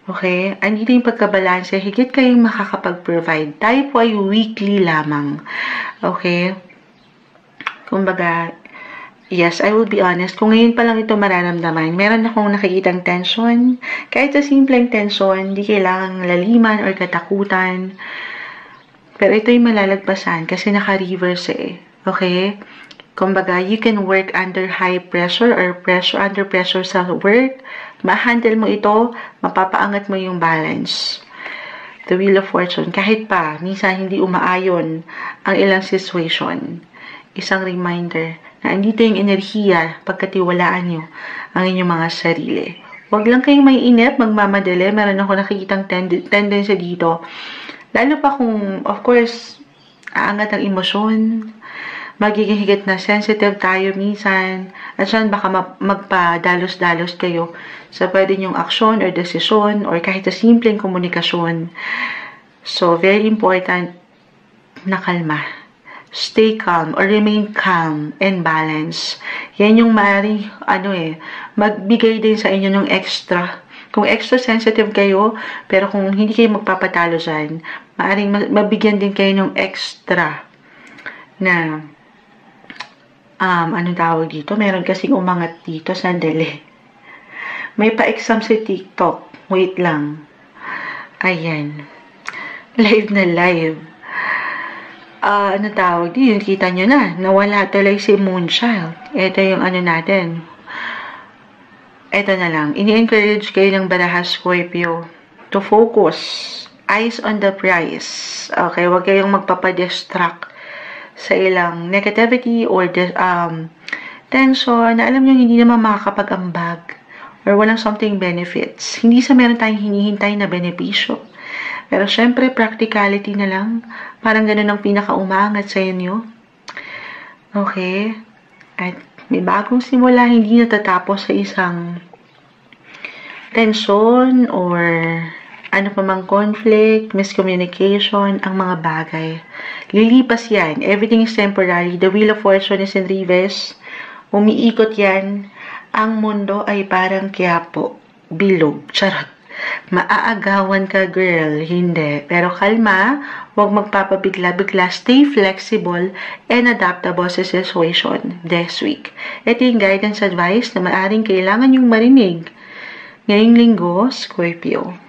Okay, andito yung pagkabalanse, higit kayong makakapag-provide. Tayo po ay weekly lamang. Okay, kumbaga, yes, I will be honest, kung ngayon pa lang ito mararamdaman, meron akong nakikitang tension. Kahit sa simpleng tension, hindi kailangang laliman or katakutan. Pero ito yung malalagpasan kasi naka-reverse eh. Okay? Kumbaga, you can work under high pressure or under pressure sa work. Ma-handle mo ito, mapapaangat mo yung balance. The Wheel of Fortune. Kahit pa, minsan hindi umaayon ang ilang situation. Isang reminder na andito yung enerhiya pagkatiwalaan nyo ang inyong mga sarili. Huwag lang kayong may inip, magmamadali. Meron ako nakikitang tendency dito. Lalo pa kung, of course, aangat ang emosyon, magiging higit na sensitive tayo minsan, at saan baka magpadalos-dalos kayo sa pwede nyong aksyon or desisyon or kahit sa simpleng komunikasyon. So, very important na kalma. Stay calm or remain calm and balance. Yan yung maaaring, magbigay din sa inyo ng extra Kung extra sensitive kayo, pero kung hindi kayo magpapatalo dyan, maaaring mabigyan din kayo ng extra na, anong tawag dito? Meron kasing umangat dito, sandali. May pa-exam si TikTok. Wait lang. Ayan. Live na live. Ano tawag dito? Kita nyo na. Nawala tuloy si Moonchild. Ito yung ano natin. Ito na lang. Ini-encourage kayo ng Barajas Scorpio to focus. Eyes on the prize. Okay? Huwag kayong magpapadistract sa ilang negativity or tension na alam nyo hindi naman makakapag-ambag or walang something benefits. Hindi sa meron tayong hinihintay na benepisyo. Pero syempre, practicality na lang. Parang ganun ang pinaka-umaangat sa inyo. Okay? At may bagong simula, hindi natatapos sa isang tension or ano pa mang conflict, miscommunication, ang mga bagay. Lilipas yan. Everything is temporary. The Wheel of Fortune is in reverse. Umiikot yan. Ang mundo ay parang Quiapo. Bilog. Charot. Maaagawan ka, girl. Hindi. Pero kalma. Huwag magpapabigla-bigla. Stay flexible and adaptable sa situation this week. Ito yung guidance advice na maaaring kailangan yung marinig. Ngayong linggo, Scorpio.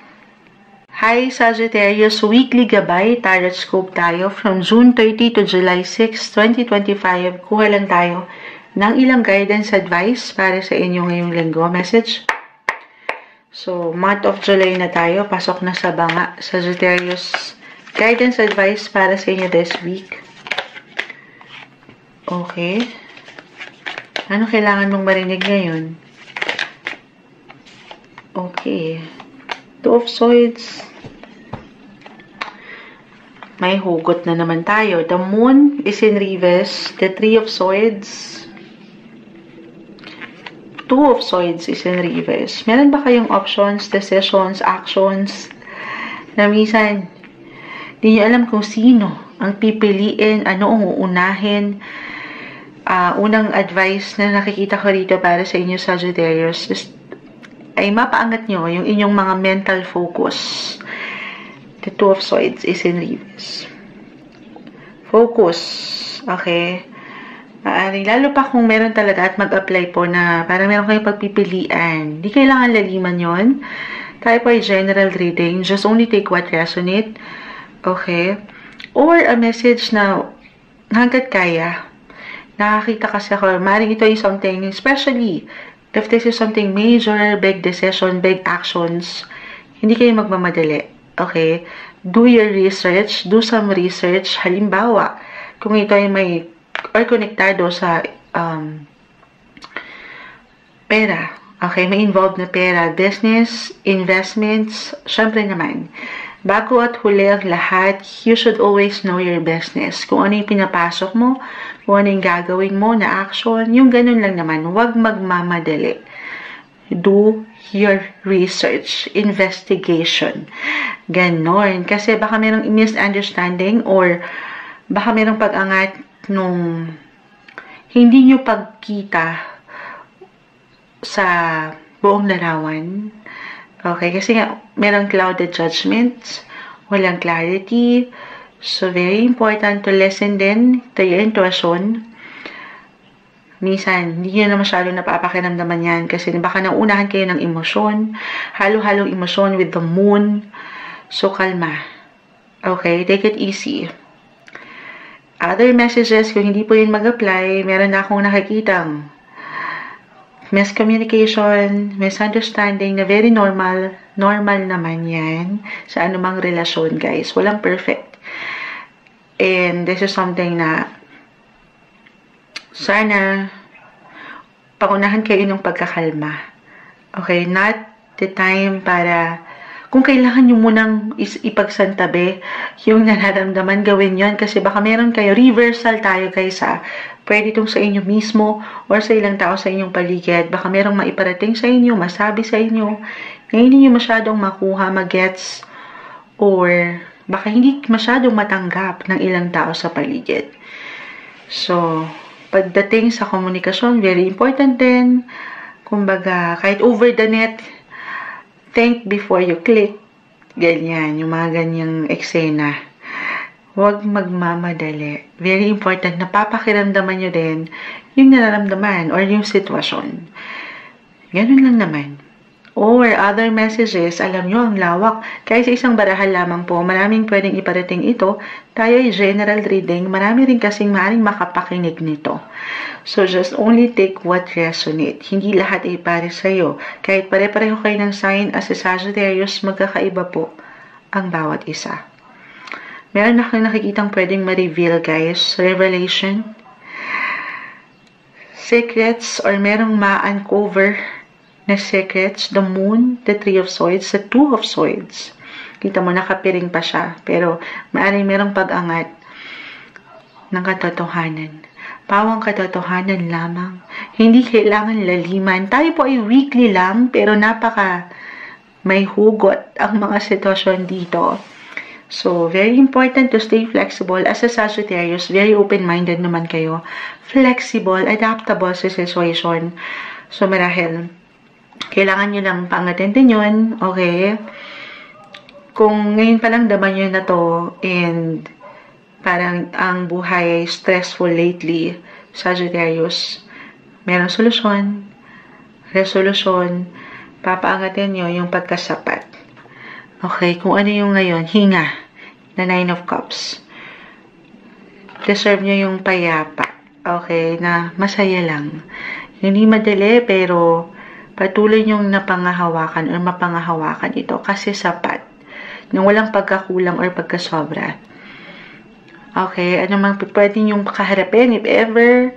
Hi Sagittarius, weekly gabay, tarot scope tayo from June 30 to July 6, 2025. Kuha lang tayo ng ilang guidance advice para sa inyo ngayong linggo. Message? So, month of July na tayo. Pasok na sa banga. Sagittarius, guidance advice para sa inyo this week. Okay. Ano kailangan mong marinig ngayon? Okay. Two of Swords. May hugot na naman tayo. The Moon is in reverse. The Three of Swords. Two of Swords is in reverse. Meron ba kayong options, decisions, actions na minsan hindi nyo alam kung sino ang pipiliin, ano ang uunahin? Unang advice na nakikita ko rito para sa inyo, Sagittarius, ay mapaangat nyo yung inyong mga mental focus. The Two of Swords is in reverse. Focus. Okay? Lalo pa kung meron talaga at mag-apply po na parang meron kayong pagpipilian. Di kailangan laliman yon. Tayo po ay general reading. Just only take what resonate. Okay? Or a message na hanggat kaya. Nakakita kasi ako, maring ito ay something, especially if this is something major, big decision, big actions, hindi kayo magmamadali. Okay? Do your research. Do some research. Halimbawa, kung ito ay may or konektado sa pera. Okay? May involved na pera. Business, investments, syempre naman. Bago at huli ang lahat, you should always know your business. Kung ano yung pinapasok mo, kung ano yung gagawin mo na action, yung ganun lang naman. Huwag magmamadali. Do your research, investigation. Ganon. Kasi baka merong misunderstanding or baka merong pag-angat nung hindi nyo pagkita sa buong larawan. Okay, kasi nga, merong clouded judgments, walang clarity. So, very important to listen din to your intuition. Minsan, hindi nyo na masyadong napapakiramdaman yan kasi baka nauunahan kayo ng emosyon, halo-halong emosyon with the moon. So, kalma. Okay, take it easy. Other messages, kung hindi po yun mag-apply, meron na akong nakikitang miscommunication, misunderstanding na very normal. Normal naman yan sa anumang relasyon, guys. Walang perfect. And this is something na sana pangunahan kayo ng pagkakalma. Okay? Not the time para kung kailangan nyo munang ipagsantabi yung nararamdaman, gawin yon kasi baka meron kayo. Reversal tayo, guys, pwede itong sa inyo mismo or sa ilang tao sa inyong paligid. Baka merong maiparating sa inyo, masabi sa inyo, na hindi nyo masyadong makuha, magets, or baka hindi masyadong matanggap ng ilang tao sa paligid. So, pagdating sa komunikasyon, very important din. Kumbaga, kahit over the net, think before you click. Ganyan, yung mga ganyang eksena. Huwag magmamadali. Very important na papakiramdaman nyo din yung nararamdaman or yung sitwasyon. Ganun lang naman. Or other messages, alam nyo, ang lawak. Kahit sa isang barahan lamang po, maraming pwedeng iparating ito. Tayo ay general reading, marami rin kasing maaaring makapakinig nito. So, just only take what resonate. Hindi lahat ay pare sa'yo. Kahit pare-pareho kayo ng sign as a Sagittarius, magkakaiba po ang bawat isa. Meron na kayong nakikitang pwedeng ma-reveal, guys. Revelation. Secrets, or merong ma-uncover na secrets, the moon, the 3 of swords, the 2 of swords. Kita mo, nakapiring pa siya. Pero, maaaring merong pag-angat ng katotohanan. Pawang katotohanan lamang. Hindi kailangan laliman. Tayo po ay weekly lang, pero napaka may hugot ang mga sitwasyon dito. So, very important to stay flexible. As a Sagittarius, very open-minded naman kayo. Flexible, adaptable sa situation. So, marahil, kailangan nyo lang pangatentin yun, okay? Kung ngayon pa lang daman nyo na to, and parang ang buhay ay stressful lately, Sagittarius, merong solusyon, resolution, papaangatin nyo yung pagkasapat. Okay, kung ano yung ngayon, hinga, na 9 of Cups. Deserve nyo yung payapa, okay, na masaya lang. Hindi madali, pero patuloy nyong napangahawakan or mapangahawakan ito kasi sapat. Nang walang pagkakulang or pagkasobra. Okay, ano mang pwede nyong kaharapin, if ever,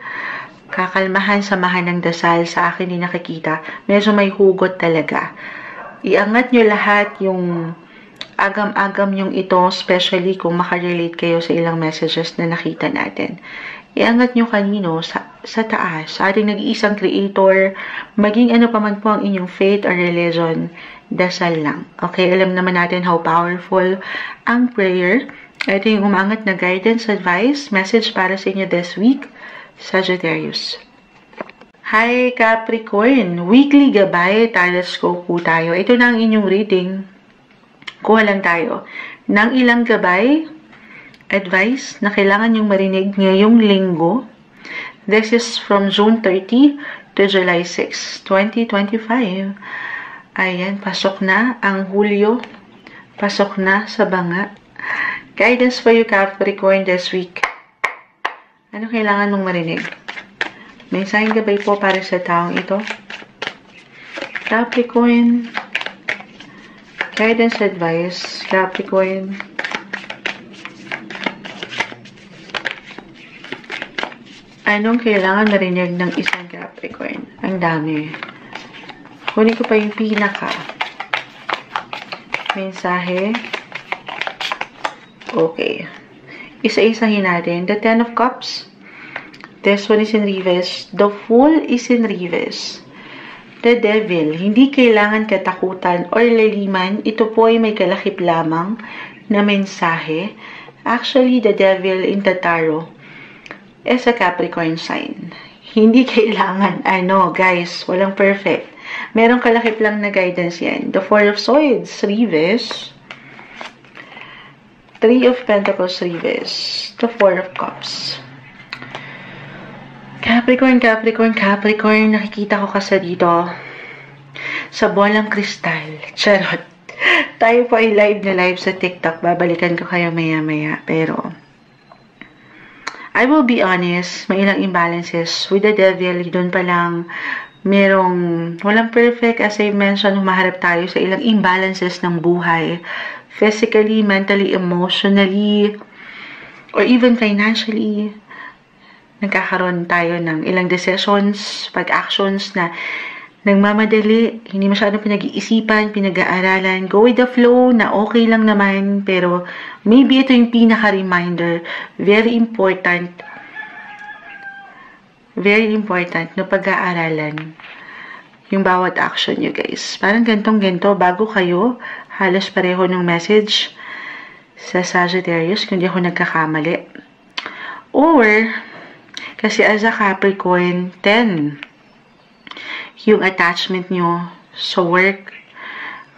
kakalmahan, samahan ng dasal, sa akin din nakikita, medyo may hugot talaga. Iangat nyo lahat yung agam-agam yung ito, especially kung makarelate kayo sa ilang messages na nakita natin. Iangat nyo kanino sa taas, sa ating nag-iisang creator, maging ano pa man po ang inyong faith or religion, dasal lang. Okay, alam naman natin how powerful ang prayer. Ito yung umangat na guidance, advice, message para sa inyo this week, Sagittarius. Hi Capricorn, weekly gabay, telescope po tayo. Ito na ang inyong reading. Kuha lang tayo ng ilang gabay, advice na kailangan yung marinig ngayong linggo. This is from June 30 to July 6, 2025. Ayan, pasok na ang Hulyo. Pasok na sa banga. Guidance for you, Capricorn, this week. Ano kailangan mong marinig? May sign gabay po para sa taong ito. Capricorn. Guidance advice, Capricorn. Anong kailangan marinig ng isang Capricorn? Ang dami. Kunin ko pa yung pinaka. Mensahe. Okay. Isa-isahin natin. The 10 of Cups. This one is in reverse. The Fool is in reverse. The Devil. Hindi kailangan katakutan or laliman. Ito po ay may kalakip lamang na mensahe. Actually, the Devil in the Tarot is a Capricorn sign. Hindi kailangan, guys, walang perfect. Merong kalakip lang na guidance yan. The 4 of Swords, reverse. 3 of Pentacles, reverse. The 4 of Cups. Capricorn, Capricorn, Capricorn. Nakikita ko kasi dito sa bolang kristal. Charot. Tayo po ay live na live sa TikTok. Babalikan ko kayo maya-maya. Pero I will be honest, may ilang imbalances with the Devil. Doon pa lang merong walang perfect. As I mentioned, humaharap tayo sa ilang imbalances ng buhay. Physically, mentally, emotionally, or even financially. Nagkakaroon tayo ng ilang decisions, pag-actions na nagmamadali, hindi masyadong pinag-iisipan, pinag-aaralan, go with the flow na okay lang naman, pero maybe ito yung pinaka-reminder, very important na pag-aaralan yung bawat action nyo, guys. Parang gantong-ganto, bago kayo, halos pareho ng message sa Sagittarius, kung di ako nagkakamali. Or, kasi as a Capricorn, 10, yung attachment nyo sa work,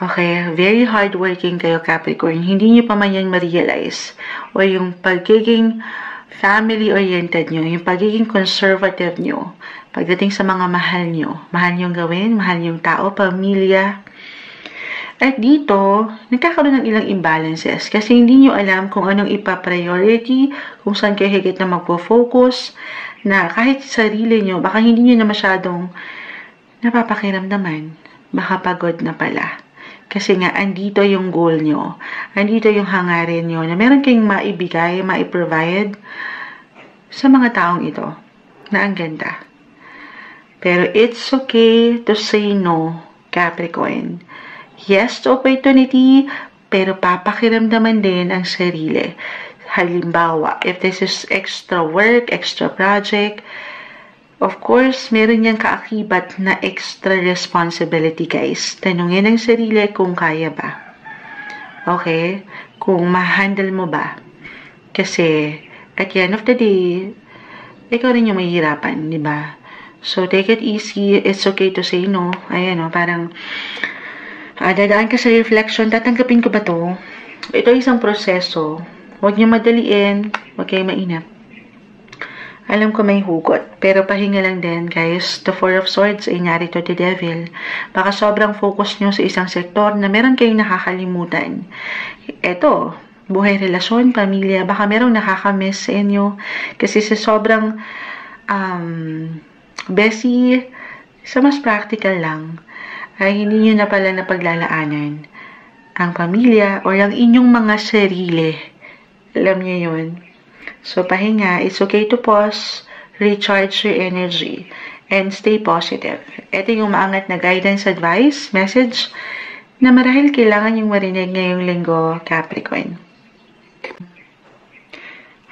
Okay, very hardworking kayo, Capricorn. Hindi nyo pa man yan ma-realize. O yung pagiging family-oriented nyo, yung pagiging conservative nyo, pagdating sa mga mahal nyong gawin, mahal nyong tao, pamilya. At dito, nagkakaroon ng ilang imbalances kasi hindi nyo alam kung anong ipa-priority, kung saan kayo higit na magpo-focus, na kahit sarili nyo, baka hindi nyo na masyadong napapakiramdaman. Baka pagod na pala. Kasi nga, andito yung goal nyo. Andito yung hangarin nyo na meron kayong maibigay, maiprovide sa mga taong ito na ang ganda. Pero it's okay to say no, Capricorn. Yes to opportunity, pero papakiramdaman din ang sarili. Halimbawa, if this is extra work, extra project, of course, meron niyang kaakibat na extra responsibility, guys. Tanungin ang sarili kung kaya ba. Okay? Kung ma-handle mo ba. Kasi, at the end of the day, ikaw rin yung mahihirapan, di ba? So, take it easy. It's okay to say no. Ayan, parang, dadaan ka sa reflection, tatanggapin ko ba to? Ito isang proseso. Huwag niyo madaliin. Huwag kayo mainap. Alam ko may hugot, pero pahinga lang din, guys. The Four of Swords ay narito the Devil. Baka sobrang focus nyo sa isang sektor na meron kayong nakakalimutan. Eto, buhay, relasyon, pamilya, baka merong nakakamiss sa inyo. Kasi sa sobrang busy, sa mas practical lang, ay hindi nyo na pala napaglalaanan ang pamilya o ang inyong mga sarili. Alam nyo yun. So, pahinga. It's okay to pause, recharge your energy, and stay positive. Ito yung maangat na guidance, advice, message na marahil kailangan yung marinig ngayong linggo, Capricorn.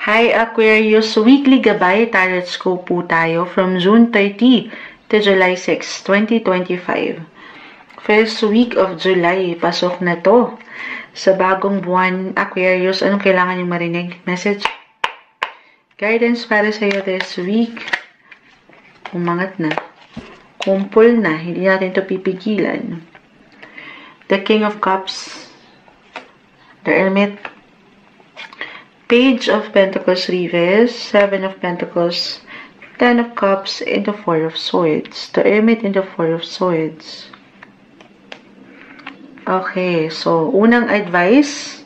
Hi, Aquarius. Weekly Gabay Tarot Scope po tayo from June 30 to July 6, 2025. First week of July, pasok na to. Sa bagong buwan, Aquarius, anong kailangan yung marinig? Message? Guidance para sa iyo this week. Umangat na. Kumpul na. Hindi natin ito pipigilan. The King of Cups. The Hermit. Page of Pentacles reverse. Seven of Pentacles. Ten of Cups and the Four of Swords. The Hermit and the Four of Swords. Okay. So, unang advice.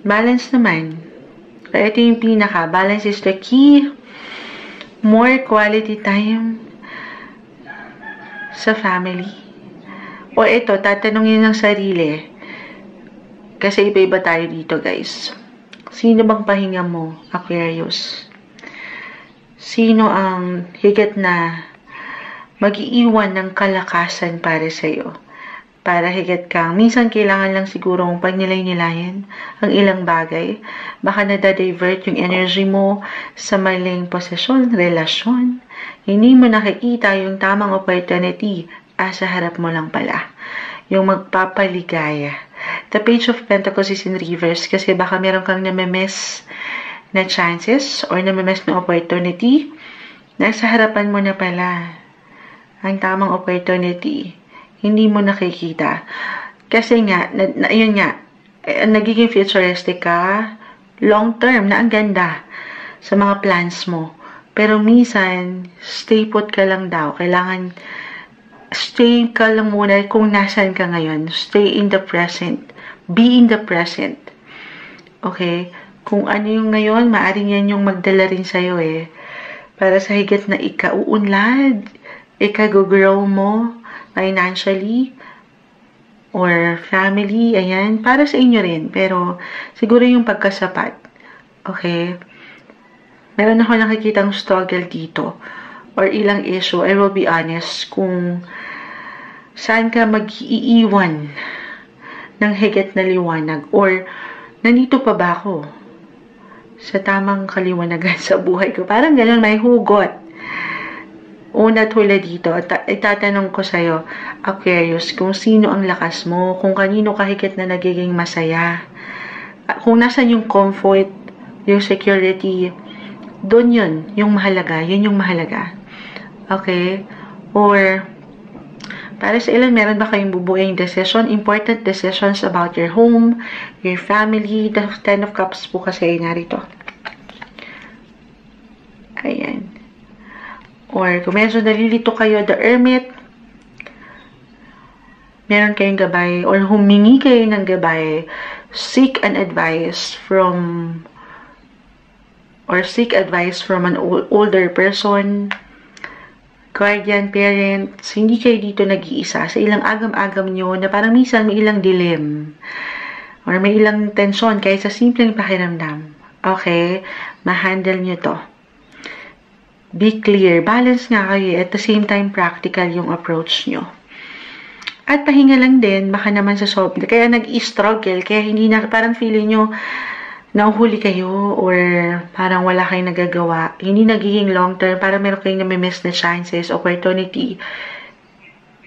Balance naman. Ito yung pinaka. Balance is the key. More quality time sa family. O ito, tatanungin ng sarili. Kasi iba-iba tayo dito, guys. Sino bang pahinga mo, Aquarius? Sino ang higit na mag-iiwan ng kalakasan para sa'yo? Para higit kang, minsan kailangan lang sigurong pagnilay-nilayan ang ilang bagay. Baka nadadivert yung energy mo sa maling posisyon, relasyon. Hindi mo nakikita yung tamang opportunity. Sa harap mo lang pala. Yung magpapaligaya. The Page of Pentacles is in reverse kasi baka meron kang namimiss na chances or namimiss na opportunity. Nasa harapan mo na pala ang tamang opportunity. Hindi mo nakikita. Kasi nga, yun nga, nagiging futuristic ka, long term, na ang ganda sa mga plans mo. Pero minsan, stay put ka lang daw. Kailangan, stay ka lang muna kung nasan ka ngayon. Stay in the present. Be in the present. Okay? Kung ano yung ngayon, maaring yan yung magdala rin sa'yo para sa higit na ika-uunlad, ika-grow mo, financially, or family, ayan, para sa inyo rin. Pero, siguro yung pagkasapat. Okay? Meron ako nakikitang struggle dito, or ilang issue, I will be honest, kung saan ka mag-iiwan ng higit na liwanag, or nandito pa ba ako sa tamang kaliwanagan sa buhay ko? Parang gano'n, may hugot. Una tulad dito, itatanong ko sa'yo, Aquarius, kung sino ang lakas mo, kung kanino ka higit na nagiging masaya, kung nasan yung comfort, yung security, doon yun, yung mahalaga, yun yung mahalaga. Okay? Or, Para sa ilan, meron ba kayong bubuing decision, important decisions about your home, your family. The Ten of Cups po kasi ay narito. Ayan. Or kung medyo nalilito kayo, the Hermit, meron kayong gabay or humingi kayo ng gabay, seek advice from an older person, guardian, parents. Hindi kayo dito nag-iisa. Sa ilang agam-agam nyo na parang minsan may ilang dilim or may ilang tensyon kaya sa simpleng pakiramdam. Okay? Ma-handle nyo to. Be clear. Balance nga kayo. At the same time, practical yung approach nyo. At pahinga lang din, baka naman sa sobrang. Kaya nag-i-struggle, kaya hindi na, parang feeling nyo, nauhuli kayo, or parang wala kayong nagagawa. Hindi nagiging long term, parang meron kayong nami-miss na chances, opportunity.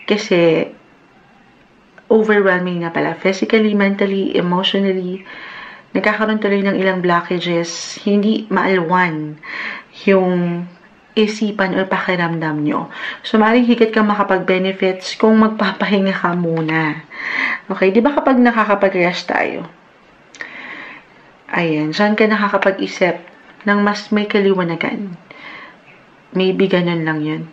Kasi, overwhelming na pala. Physically, mentally, emotionally, nagkakaroon tuloy ng ilang blockages. Hindi maalwan yung isipan o pakiramdam nyo. So, maaaring higit kang makapag-benefits kung magpapahinga ka muna. Okay, di ba kapag nakakapag-rest tayo? Ayan, saan ka nakakapag-isip ng mas may kaliwanagan? Maybe ganun lang yun.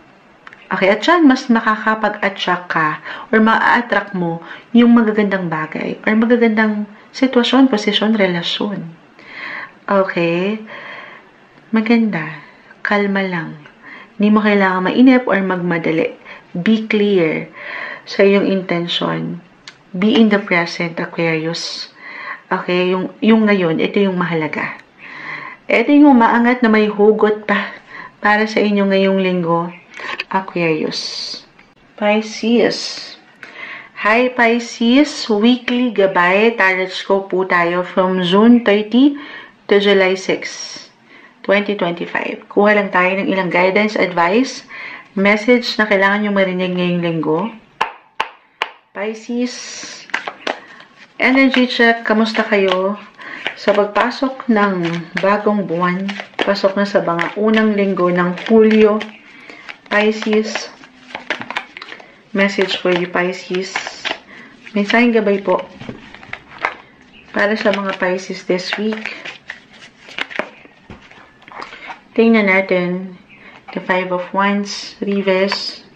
Okay, at saan mas makakapag-attract ka or ma-attract mo yung magagandang bagay or magagandang sitwasyon, posisyon, relasyon. Okay? Maganda. Kalma lang. Hindi mo kailangan mainip or magmadali. Be clear sa iyong intention. Be in the present, Aquarius. Okay? Yung ngayon, ito yung mahalaga. Ito yung maangat na may hugot pa para sa inyo ngayong linggo, Aquarius. Pisces. Hi Pisces, weekly gabay, tarot scope po tayo from June 30 to July 6. 2025. Kuha lang tayo ng ilang guidance, advice, message na kailangan nyo marinig ngayong linggo. Pisces, energy check, kamusta kayo? Sa pagpasok ng bagong buwan, pasok na sa mga unang linggo ng Hulyo. Pisces, message for you Pisces. Mensaheng gabay po para sa mga Pisces this week. Tingnan natin the Five of Wands, reverse,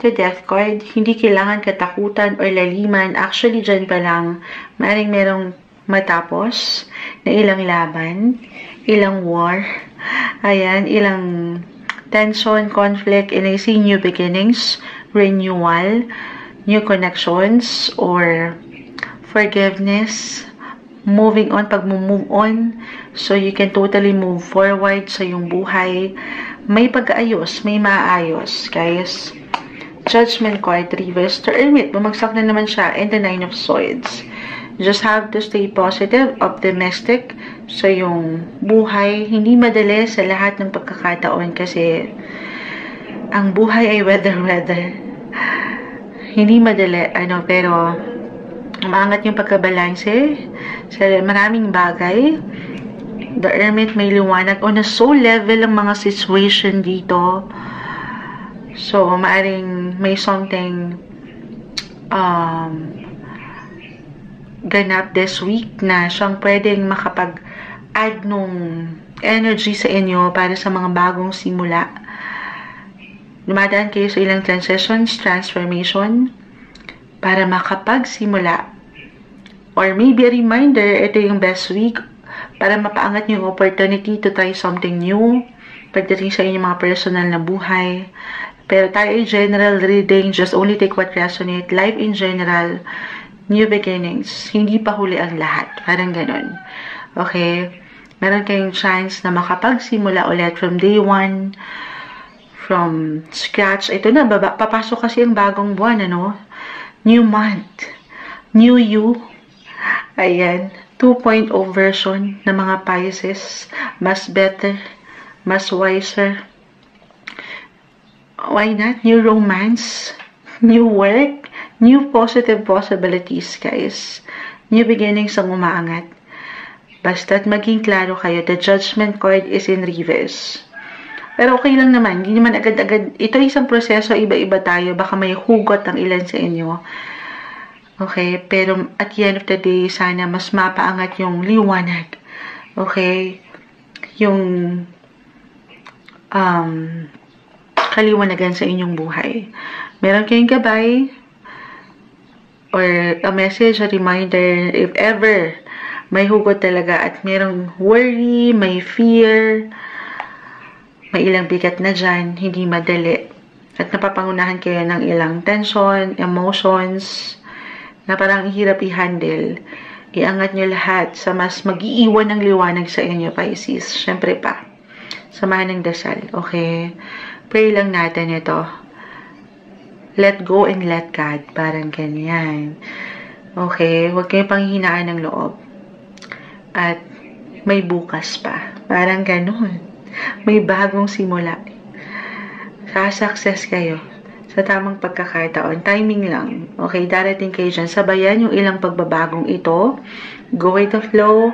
the Death card. Hindi kailangan katakutan or laliman. Actually, dyan pa lang, maaaring merong matapos na ilang laban, ilang war, ayan, ilang tension, conflict, and I see new beginnings, renewal, new connections, or forgiveness, moving on, pag-move on, so you can totally move forward sa iyong buhay. May pag-aayos, may maayos, guys. Judgment card, reverse, the Hermit, bumagsak na naman siya, and the Nine of Swords. Just have to stay positive, optimistic sa iyong buhay. Hindi madali sa lahat ng pagkakataon kasi ang buhay ay weather. Hindi madali, pero umaangat yung pagkabalanse sa maraming bagay. The Hermit may liwanag on a soul level ang mga situation dito. So, maaring may something ganap this week na siyang pwedeng makapag-add nung energy sa inyo para sa mga bagong simula. Dumadaan kayo sa ilang transitions, transformation, para makapagsimula. Or maybe a reminder, ito yung best week para mapaangat yung opportunity to try something new pagdating sa inyong mga personal na buhay. Pero tayo ay general reading, just only take what resonate. Life in general, new beginnings. Hindi pa huli ang lahat. Parang ganun. Okay? Meron kayong chance na makapagsimula ulit from day one, from scratch. Ito na, papasok kasi ang bagong buwan, New month. New you. Ayan. 2.0 version ng mga Pisces. Mas better. Mas wiser. Why not? New romance. New work. New positive possibilities, guys. New beginnings ang umaangat. Basta't maging klaro kayo. The Judgment card is in reverse. Pero okay lang naman, hindi naman agad-agad. Ito isang proseso, iba-iba tayo. Baka may hugot ang ilan sa inyo. Okay, pero at the end of the day, sana mas mapaangat yung liwanag. Okay? Yung kaliwanagan sa inyong buhay. Meron kayong gabay or a message, a reminder, if ever may hugot talaga at merong worry, may fear, may ilang bigat na dyan, hindi madali. At napapangunahan kayo ng ilang tension, emotions, na parang hirap i-handle. Iangat nyo lahat sa mas mag-iiwan ng liwanag sa inyo, Pisces. Siyempre pa. Samahan ng dasal, okay? Pray lang natin ito. Let go and let God. Parang ganyan. Okay? Huwag kayong panghihinaan ng loob. At may bukas pa. Parang ganun. May bagong simula. Success kayo sa tamang pagkakataon. Timing lang. Okay, darating kayo dyan. Sabayan yung ilang pagbabagong ito. Go with the flow.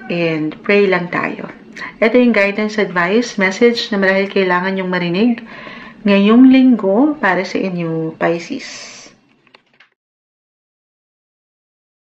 And pray lang tayo. Ito yung guidance, advice, message na marahil kailangan yung marinig ngayong linggo para sa inyo, Pisces.